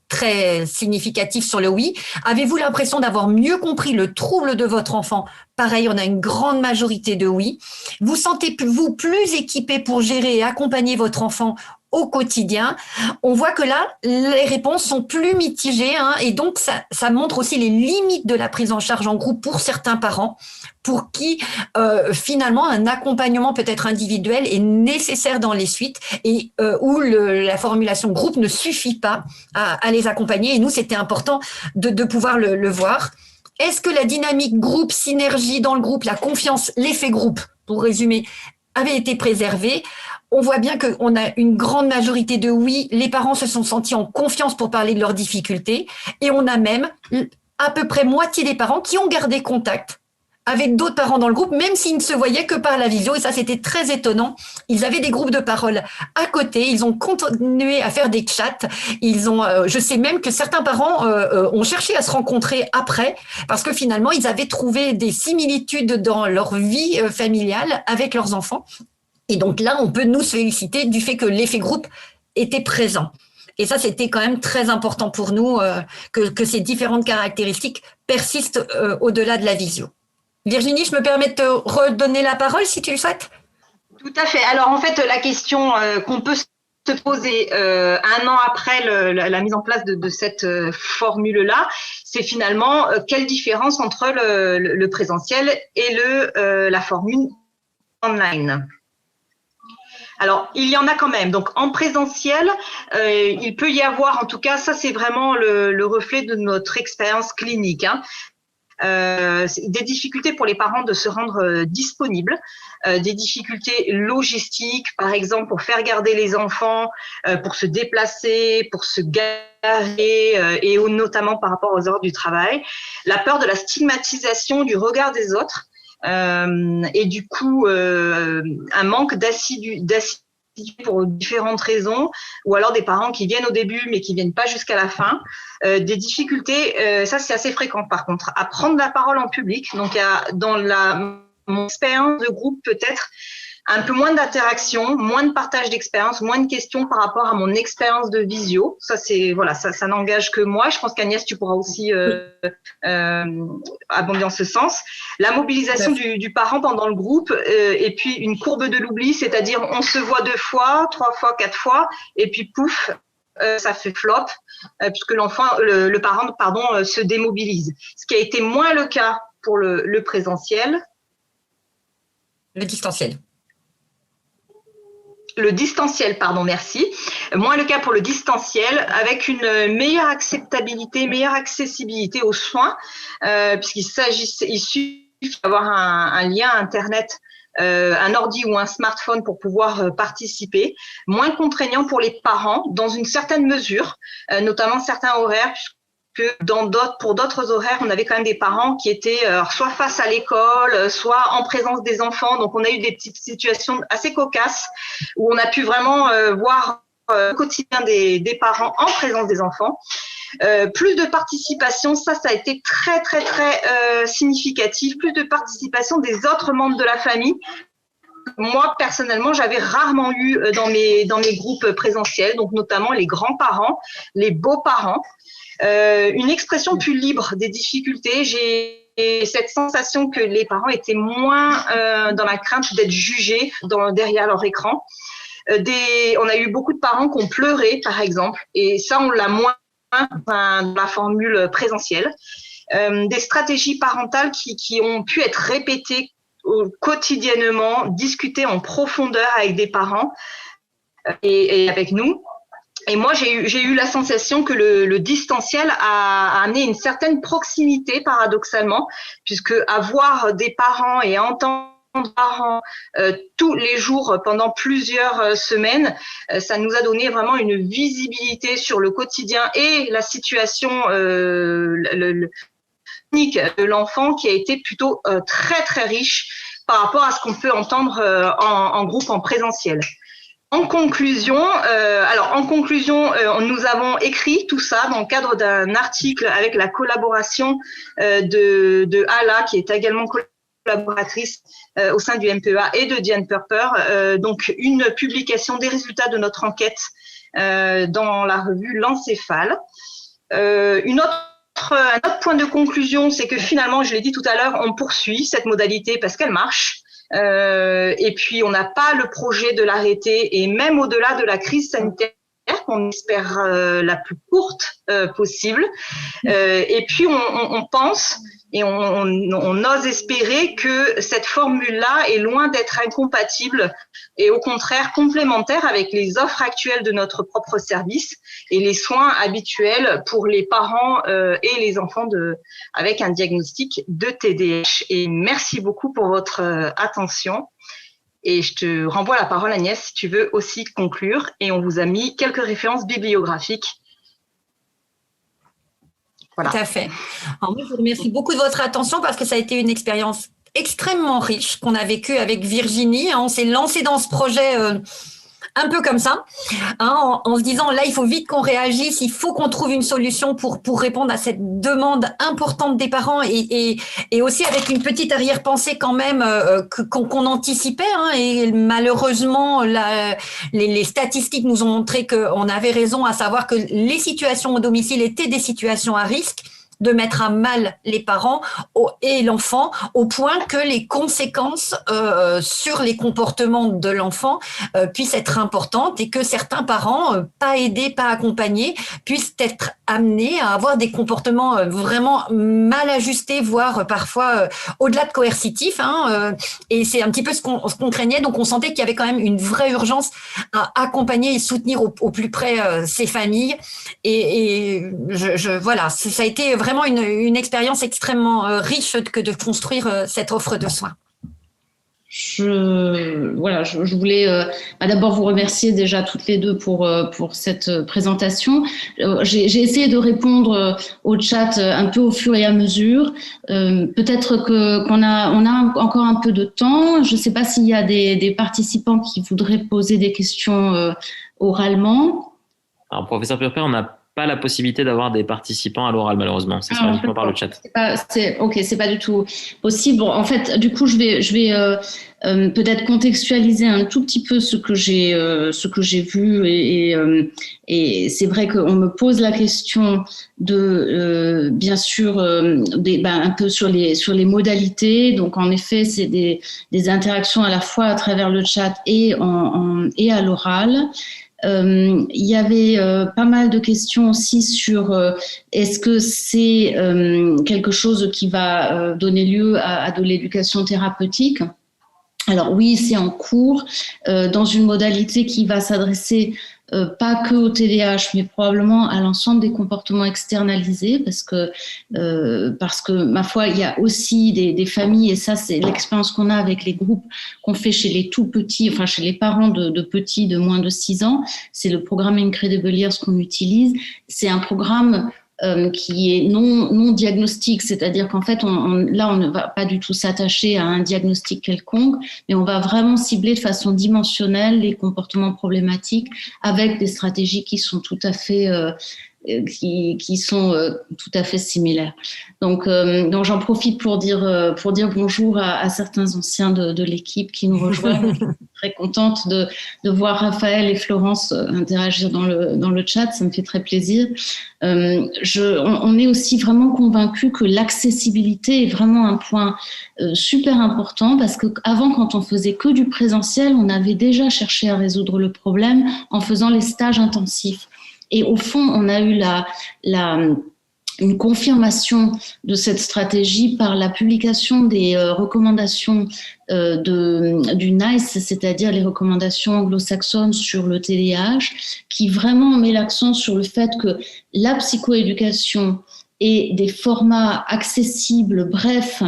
très significatif sur le oui. Avez-vous l'impression d'avoir mieux compris le trouble de votre enfant? Pareil, on a une grande majorité de oui. Vous sentez-vous plus équipé pour gérer et accompagner votre enfant au quotidien? On voit que là, les réponses sont plus mitigées, hein, et donc ça montre aussi les limites de la prise en charge en groupe pour certains parents, pour qui finalement un accompagnement peut-être individuel est nécessaire dans les suites et où la formulation groupe ne suffit pas à les accompagner. Et nous, c'était important de pouvoir le voir. Est-ce que la dynamique groupe, synergie dans le groupe, la confiance, l'effet groupe, pour résumer, avait été préservée? On voit bien qu'on a une grande majorité de oui. Les parents se sont sentis en confiance pour parler de leurs difficultés. Et on a même à peu près moitié des parents qui ont gardé contact avec d'autres parents dans le groupe, même s'ils ne se voyaient que par la visio. Et ça, c'était très étonnant. Ils avaient des groupes de parole à côté. Ils ont continué à faire des chats. Je sais même que certains parents ont cherché à se rencontrer après, parce que finalement, ils avaient trouvé des similitudes dans leur vie familiale avec leurs enfants. Et donc là, on peut nous féliciter du fait que l'effet groupe était présent. Et ça, c'était quand même très important pour nous que ces différentes caractéristiques persistent au-delà de la visio. Virginie, je me permets de te redonner la parole si tu le souhaites. Tout à fait. Alors en fait, la question qu'on peut se poser 1 an après la mise en place de cette formule-là, c'est finalement quelle différence entre le présentiel et la formule online. Alors, il y en a quand même. Donc, en présentiel, il peut y avoir, en tout cas, ça c'est vraiment le reflet de notre expérience clinique, hein. Des difficultés pour les parents de se rendre disponibles, des difficultés logistiques, par exemple pour faire garder les enfants, pour se déplacer, pour se garer, et notamment par rapport aux heures du travail, la peur de la stigmatisation du regard des autres. Et du coup un manque d'assiduité pour différentes raisons, ou alors des parents qui viennent au début mais qui viennent pas jusqu'à la fin, des difficultés, ça c'est assez fréquent par contre, à prendre la parole en public. Donc mon expérience de groupe peut-être un peu moins d'interaction, moins de partage d'expérience, moins de questions par rapport à mon expérience de visio. Ça, c'est voilà, ça n'engage que moi. Je pense qu'Agnès, tu pourras aussi abonder en ce sens. La mobilisation du parent pendant le groupe, et puis une courbe de l'oubli, c'est-à-dire on se voit 2 fois, 3 fois, 4 fois, et puis pouf, ça fait flop, puisque le parent, se démobilise. Ce qui a été moins le cas pour le présentiel. Le distanciel. le distanciel, pardon, merci. Moins le cas pour le distanciel, avec une meilleure acceptabilité, meilleure accessibilité aux soins, puisqu'il suffit d'avoir un lien Internet, un ordi ou un smartphone pour pouvoir participer, moins contraignant pour les parents dans une certaine mesure, notamment certains horaires, puisque pour d'autres horaires, on avait quand même des parents qui étaient soit face à l'école, soit en présence des enfants. Donc, on a eu des petites situations assez cocasses où on a pu vraiment voir le quotidien des parents en présence des enfants. Plus de participation, ça a été très, très, très significatif. Plus de participation des autres membres de la famille. Moi, personnellement, j'avais rarement eu dans mes groupes présentiels, donc notamment les grands-parents, les beaux-parents. Une expression plus libre des difficultés. J'ai cette sensation que les parents étaient moins dans la crainte d'être jugés derrière leur écran. On a eu beaucoup de parents qui ont pleuré, par exemple, et ça, on l'a moins dans la formule présentielle. Des stratégies parentales qui ont pu être répétées quotidiennement, discutées en profondeur avec des parents et avec nous. Et moi, j'ai eu la sensation que le distanciel a amené une certaine proximité, paradoxalement, puisque avoir des parents et entendre parents tous les jours pendant plusieurs semaines, ça nous a donné vraiment une visibilité sur le quotidien et la situation clinique de l'enfant qui a été plutôt très très riche par rapport à ce qu'on peut entendre en groupe en présentiel. En conclusion, nous avons écrit tout ça dans le cadre d'un article avec la collaboration de Ala, qui est également collaboratrice au sein du MPEA, et de Diane Purper, donc une publication des résultats de notre enquête dans la revue L'Encéphale. Un autre point de conclusion, c'est que finalement, je l'ai dit tout à l'heure, on poursuit cette modalité parce qu'elle marche. Et puis, on n'a pas le projet de l'arrêter, et même au-delà de la crise sanitaire, qu'on espère la plus courte possible. Et puis, on pense et on ose espérer que cette formule-là est loin d'être incompatible et au contraire complémentaire avec les offres actuelles de notre propre service et les soins habituels pour les parents et les enfants avec un diagnostic de TDAH. Et merci beaucoup pour votre attention. Et je te renvoie la parole, Agnès, si tu veux aussi conclure. Et on vous a mis quelques références bibliographiques. Voilà. Tout à fait. Alors, moi, je vous remercie beaucoup de votre attention parce que ça a été une expérience extrêmement riche qu'on a vécue avec Virginie. On s'est lancé dans ce projet un peu comme ça, en se disant là, il faut vite qu'on réagisse, il faut qu'on trouve une solution pour répondre à cette demande importante des parents et aussi avec une petite arrière-pensée quand même qu'on anticipait. Et malheureusement, les statistiques nous ont montré qu'on avait raison, à savoir que les situations au domicile étaient des situations à risque de mettre à mal les parents et l'enfant, au point que les conséquences sur les comportements de l'enfant puissent être importantes et que certains parents, pas aidés, pas accompagnés, puissent être amenés à avoir des comportements vraiment mal ajustés, voire parfois au-delà de coercitifs. Et c'est un petit peu ce qu'on craignait. Donc, on sentait qu'il y avait quand même une vraie urgence à accompagner et soutenir au plus près ces familles. Et voilà, ça a été vraiment une expérience extrêmement riche que de construire cette offre de soins. Je voulais d'abord vous remercier déjà toutes les deux pour cette présentation. J'ai essayé de répondre au chat un peu au fur et à mesure. Peut-être qu'on a encore un peu de temps. Je ne sais pas s'il y a des participants qui voudraient poser des questions oralement. Alors, professeur Purper, on n'a pas la possibilité d'avoir des participants à l'oral, malheureusement. Ça sera uniquement par le chat. C'est pas du tout possible. Bon, en fait, du coup, je vais peut-être contextualiser un tout petit peu ce que j'ai vu et c'est vrai qu'on me pose la question de bien sûr un peu sur les modalités. Donc, en effet, c'est des interactions à la fois à travers le chat et à l'oral. Il y avait pas mal de questions aussi sur est-ce que c'est quelque chose qui va donner lieu à de l'éducation thérapeutique. Alors oui, c'est en cours, dans une modalité qui va s'adresser pas que au TDAH, mais probablement à l'ensemble des comportements externalisés, parce que ma foi, il y a aussi des familles, et ça c'est l'expérience qu'on a avec les groupes qu'on fait chez les tout petits, enfin chez les parents de petits de moins de 6 ans. C'est le programme Incredible Years qu'on utilise. C'est un programme qui est non diagnostique, c'est-à-dire qu'en fait, là, on ne va pas du tout s'attacher à un diagnostic quelconque, mais on va vraiment cibler de façon dimensionnelle les comportements problématiques avec des stratégies qui sont tout à fait tout à fait similaires. Donc j'en profite pour dire bonjour à certains anciens de l'équipe qui nous rejoignent. Je suis très contente de voir Raphaël et Florence interagir dans le chat, ça me fait très plaisir. On est aussi vraiment convaincus que l'accessibilité est vraiment un point super important, parce qu'avant, quand on faisait que du présentiel, on avait déjà cherché à résoudre le problème en faisant les stages intensifs. Et au fond, on a eu une confirmation de cette stratégie par la publication des recommandations du NICE, c'est-à-dire les recommandations anglo-saxonnes sur le TDAH, qui vraiment met l'accent sur le fait que la psychoéducation et des formats accessibles, brefs,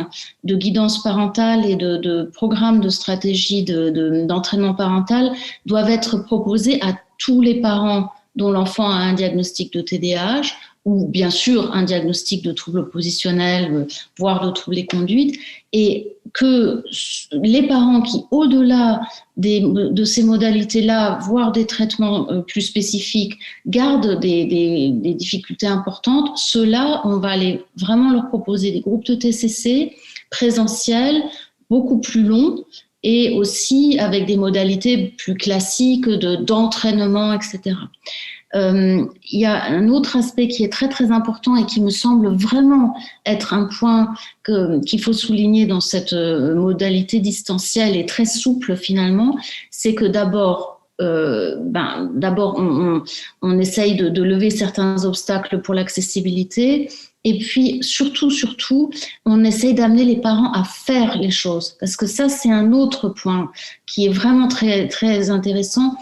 de guidance parentale et de programmes de stratégie d'entraînement parental doivent être proposés à tous les parents dont l'enfant a un diagnostic de TDAH, ou bien sûr un diagnostic de troubles positionnels, voire de troubles des conduites, et que les parents qui, au-delà de ces modalités-là, voire des traitements plus spécifiques, gardent des difficultés importantes, ceux-là, on va aller vraiment leur proposer des groupes de TCC présentiels, beaucoup plus longs, et aussi avec des modalités plus classiques d'entraînement, etc. Il y a un autre aspect qui est très très important et qui me semble vraiment être un point qu'il faut souligner dans cette modalité distancielle et très souple finalement, c'est que d'abord on essaye de lever certains obstacles pour l'accessibilité. Et puis, surtout, on essaye d'amener les parents à faire les choses. Parce que ça, c'est un autre point qui est vraiment très, très intéressant.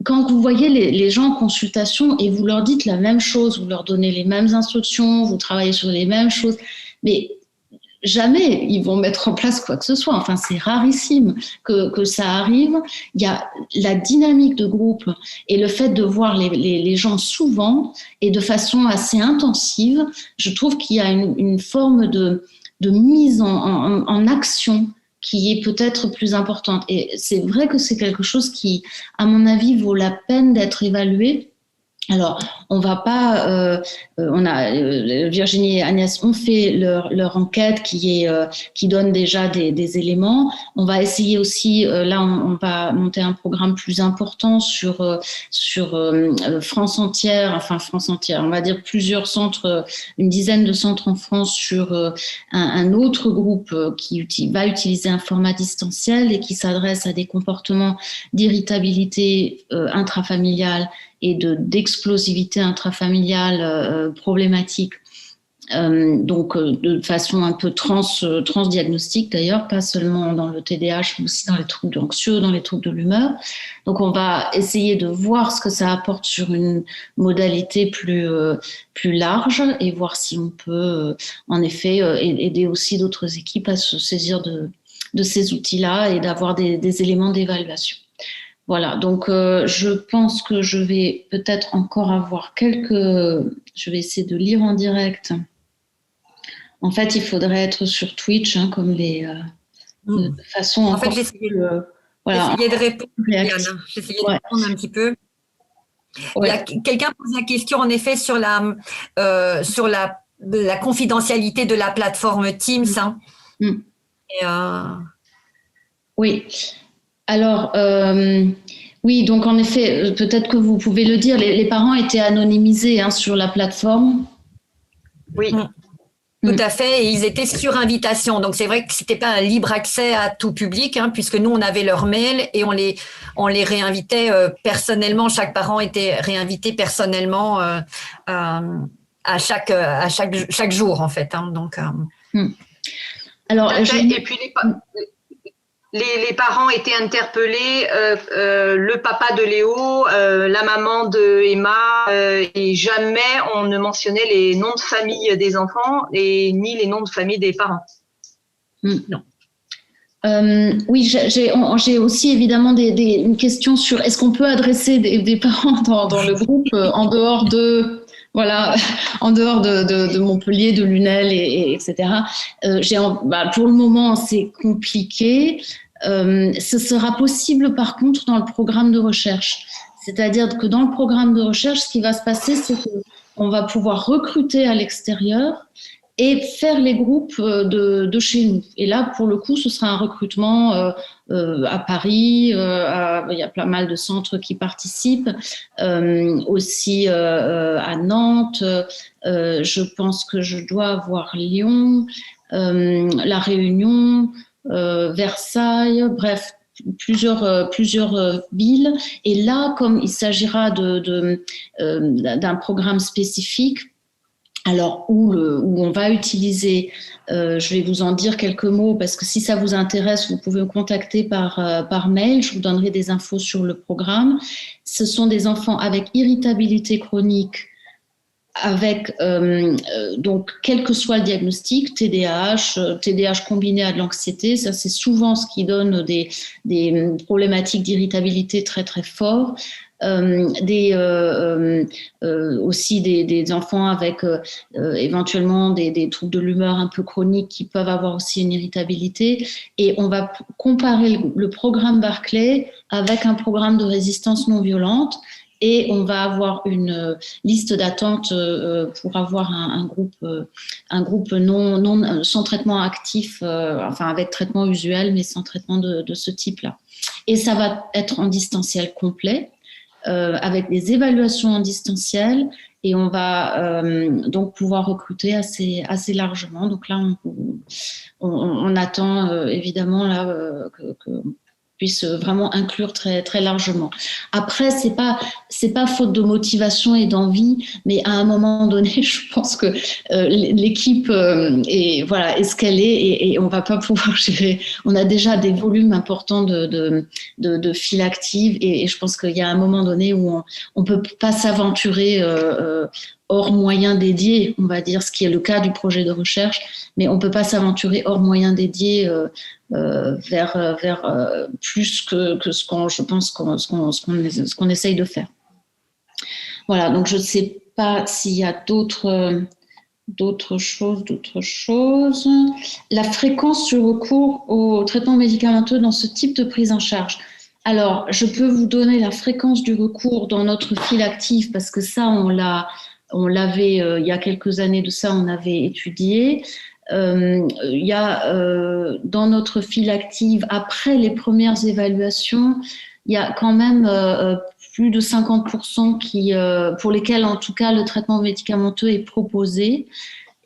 Quand vous voyez les gens en consultation et vous leur dites la même chose, vous leur donnez les mêmes instructions, vous travaillez sur les mêmes choses, mais jamais ils vont mettre en place quoi que ce soit. Enfin, c'est rarissime que ça arrive. Il y a la dynamique de groupe et le fait de voir les gens souvent et de façon assez intensive. Je trouve qu'il y a une forme de mise en action qui est peut-être plus importante. Et c'est vrai que c'est quelque chose qui, à mon avis, vaut la peine d'être évalué. Alors, on va pas, Virginie et Agnès ont fait leur enquête qui donne déjà des éléments. On va essayer aussi, là, on va monter un programme plus important sur France entière, on va dire plusieurs centres, une dizaine de centres en France sur un autre groupe qui va utiliser un format distanciel et qui s'adresse à des comportements d'irritabilité intrafamiliale et d'explosivité intrafamiliale problématique, donc de façon un peu transdiagnostique d'ailleurs, pas seulement dans le TDAH, mais aussi dans les troubles anxieux, dans les troubles de l'humeur. Donc on va essayer de voir ce que ça apporte sur une modalité plus large et voir si on peut en effet aider aussi d'autres équipes à se saisir de ces outils-là et d'avoir des éléments d'évaluation. Voilà, donc je pense que je vais peut-être encore avoir je vais essayer de lire en direct. En fait, il faudrait être sur Twitch, comme de façon en encore fait, j'essayais de répondre, Diane. J'essayais de répondre un petit peu. Ouais. Il y a quelqu'un pose la question, en effet, sur la confidentialité de la plateforme Teams. Oui. Alors, oui, donc en effet, peut-être que vous pouvez le dire, les parents étaient anonymisés sur la plateforme. Oui. Tout à fait, et ils étaient sur invitation. Donc c'est vrai que c'était pas un libre accès à tout public, puisque nous on avait leur mail et on les réinvitait personnellement. Chaque parent était réinvité personnellement à chaque jour en fait. Donc. Alors, et puis les parents étaient interpellés, le papa de Léo, la maman de Emma, et jamais on ne mentionnait les noms de famille des enfants et ni les noms de famille des parents. Non. Oui, j'ai aussi évidemment une question sur est-ce qu'on peut adresser des parents dans le groupe en dehors de Montpellier, de Lunel, etc. Pour le moment, c'est compliqué. Ce sera possible par contre dans le programme de recherche. C'est-à-dire que dans le programme de recherche, ce qui va se passer, c'est qu'on va pouvoir recruter à l'extérieur et faire les groupes de chez nous. Et là, pour le coup, ce sera un recrutement à Paris. Il y a pas mal de centres qui participent. Aussi à Nantes. Je pense que je dois avoir Lyon, La Réunion, Versailles, bref, plusieurs villes. Et là, comme il s'agira d'un programme spécifique, alors où on va utiliser, je vais vous en dire quelques mots parce que si ça vous intéresse, vous pouvez me contacter par mail, je vous donnerai des infos sur le programme. Ce sont des enfants avec irritabilité chronique, avec donc quel que soit le diagnostic, TDAH combiné à de l'anxiété, ça c'est souvent ce qui donne des problématiques d'irritabilité très très fort. Aussi des enfants avec éventuellement des troubles de l'humeur un peu chroniques qui peuvent avoir aussi une irritabilité. Et on va comparer le programme Barclay avec un programme de résistance non violente. Et on va avoir une liste d'attente pour avoir un groupe non sans traitement actif, enfin avec traitement usuel, mais sans traitement de ce type-là. Et ça va être en distanciel complet. Avec des évaluations en distanciel et on va donc pouvoir recruter assez largement. Donc là, on attend évidemment là que puisse vraiment inclure très très largement. Après, c'est pas faute de motivation et d'envie, mais à un moment donné, je pense que l'équipe est ce qu'elle est et on va pas pouvoir gérer. On a déjà des volumes importants de files actives et je pense qu'il y a un moment donné où on peut pas s'aventurer hors moyens dédiés, on va dire, ce qui est le cas du projet de recherche, mais on peut pas s'aventurer hors moyens dédiés vers plus que ce qu'on essaye de faire. Voilà, donc je ne sais pas s'il y a d'autres choses. La fréquence du recours au traitement médicamenteux dans ce type de prise en charge. Alors, je peux vous donner la fréquence du recours dans notre file active parce que ça, on l'avait il y a quelques années de ça, on avait étudié. Il y a dans notre file active, après les premières évaluations, il y a quand même plus de 50% pour lesquels, en tout cas, le traitement médicamenteux est proposé.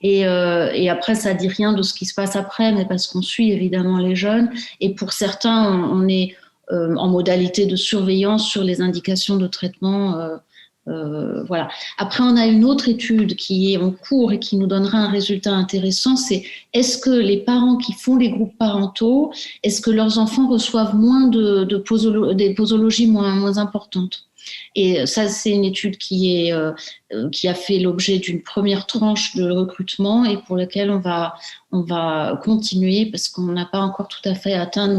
Et après, ça dit rien de ce qui se passe après, mais parce qu'on suit évidemment les jeunes. Et pour certains, on est en modalité de surveillance sur les indications de traitement. Voilà. Après, on a une autre étude qui est en cours et qui nous donnera un résultat intéressant, c'est est-ce que les parents qui font les groupes parentaux, est-ce que leurs enfants reçoivent moins des posologies moins importantes? Et ça, c'est une étude qui a fait l'objet d'une première tranche de recrutement et pour laquelle on va continuer parce qu'on n'a pas encore tout à fait atteint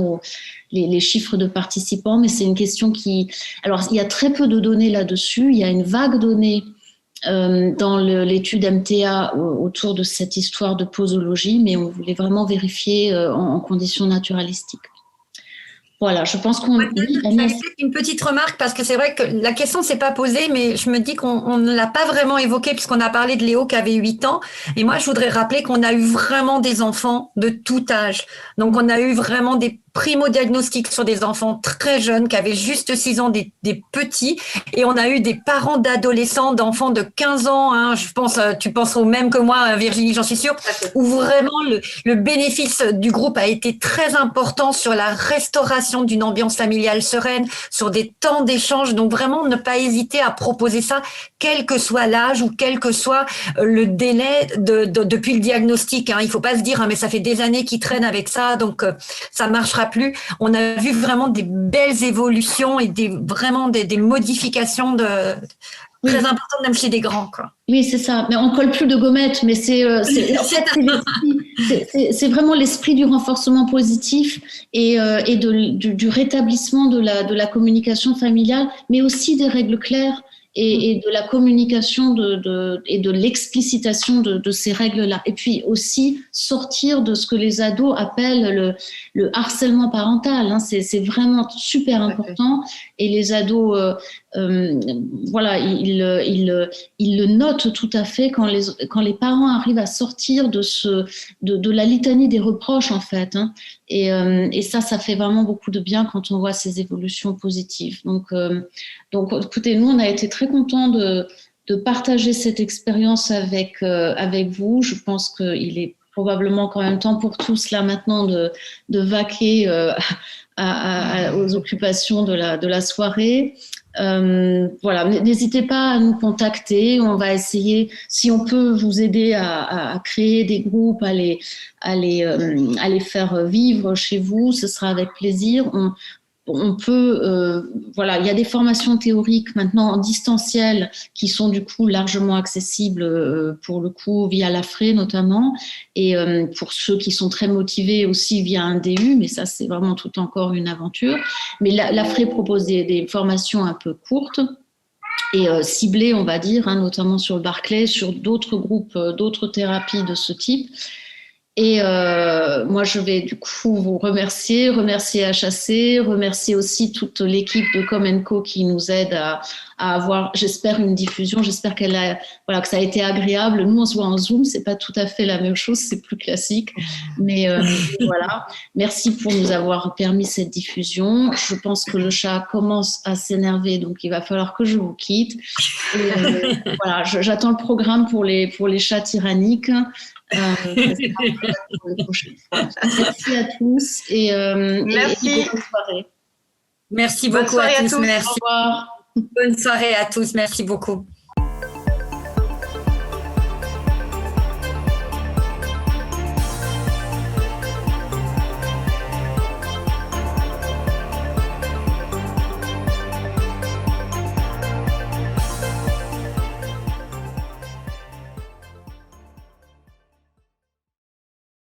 les chiffres de participants, mais c'est une question alors, il y a très peu de données là-dessus. Il y a une vague donnée dans l'étude MTA autour de cette histoire de posologie, mais on voulait vraiment vérifier en conditions naturalistiques. Voilà, je pense qu'on... Une petite remarque, parce que c'est vrai que la question ne s'est pas posée, mais je me dis qu'on ne l'a pas vraiment évoquée, puisqu'on a parlé de Léo qui avait 8 ans. Et moi, je voudrais rappeler qu'on a eu vraiment des enfants de tout âge. Donc, on a eu vraiment des primo-diagnostics sur des enfants très jeunes qui avaient juste 6 ans, des petits. Et on a eu des parents d'adolescents, d'enfants de 15 ans. Hein, je pense, tu penses au même que moi, Virginie, j'en suis sûre, où vraiment le bénéfice du groupe a été très important sur la restauration d'une ambiance familiale sereine, sur des temps d'échange. Donc vraiment, ne pas hésiter à proposer ça, quel que soit l'âge ou quel que soit le délai depuis le diagnostic. Hein. Il faut pas se dire, mais ça fait des années qu'ils traînent avec ça, donc ça marchera sera plus. On a vu vraiment des belles évolutions et vraiment des modifications très importantes même chez des grands, quoi. Oui, c'est ça. Mais on colle plus de gommettes, mais en fait, c'est vraiment l'esprit du renforcement positif et du rétablissement de la communication familiale, mais aussi des règles claires et de la communication et de l'explicitation de ces règles-là. Et puis aussi sortir de ce que les ados appellent le harcèlement parental. Hein. C'est vraiment super important. Et les ados, voilà, ils le notent tout à fait quand les parents arrivent à sortir de la litanie des reproches, en fait. Hein. Et ça fait vraiment beaucoup de bien quand on voit ces évolutions positives. Donc, écoutez, nous, on a été très contents de partager cette expérience avec vous. Je pense qu'il est probablement quand même temps pour tous là maintenant de vaquer aux occupations de la soirée. Voilà, n'hésitez pas à nous contacter. On va essayer, si on peut vous aider à créer des groupes, à les faire vivre chez vous, ce sera avec plaisir. On peut, voilà, il y a des formations théoriques maintenant en distanciel qui sont du coup largement accessibles pour le coup via l'AFRE notamment, et pour ceux qui sont très motivés aussi via un DU, mais ça c'est vraiment tout encore une aventure. Mais l'AFRE propose des formations un peu courtes et ciblées, on va dire, hein, notamment sur le Barclay, sur d'autres groupes, d'autres thérapies de ce type. Et moi, je vais du coup vous remercier HAC, remercier aussi toute l'équipe de Com & Co qui nous aide à avoir, j'espère, une diffusion. J'espère que ça a été agréable. Nous, on se voit en Zoom, c'est pas tout à fait la même chose, c'est plus classique. Mais voilà, merci pour nous avoir permis cette diffusion. Je pense que le chat commence à s'énerver, donc il va falloir que je vous quitte. Et, voilà, j'attends le programme pour les chats tyranniques. Merci à tous et bonne soirée. Merci beaucoup à tous. Merci. Au revoir. Bonne soirée à tous. Merci beaucoup.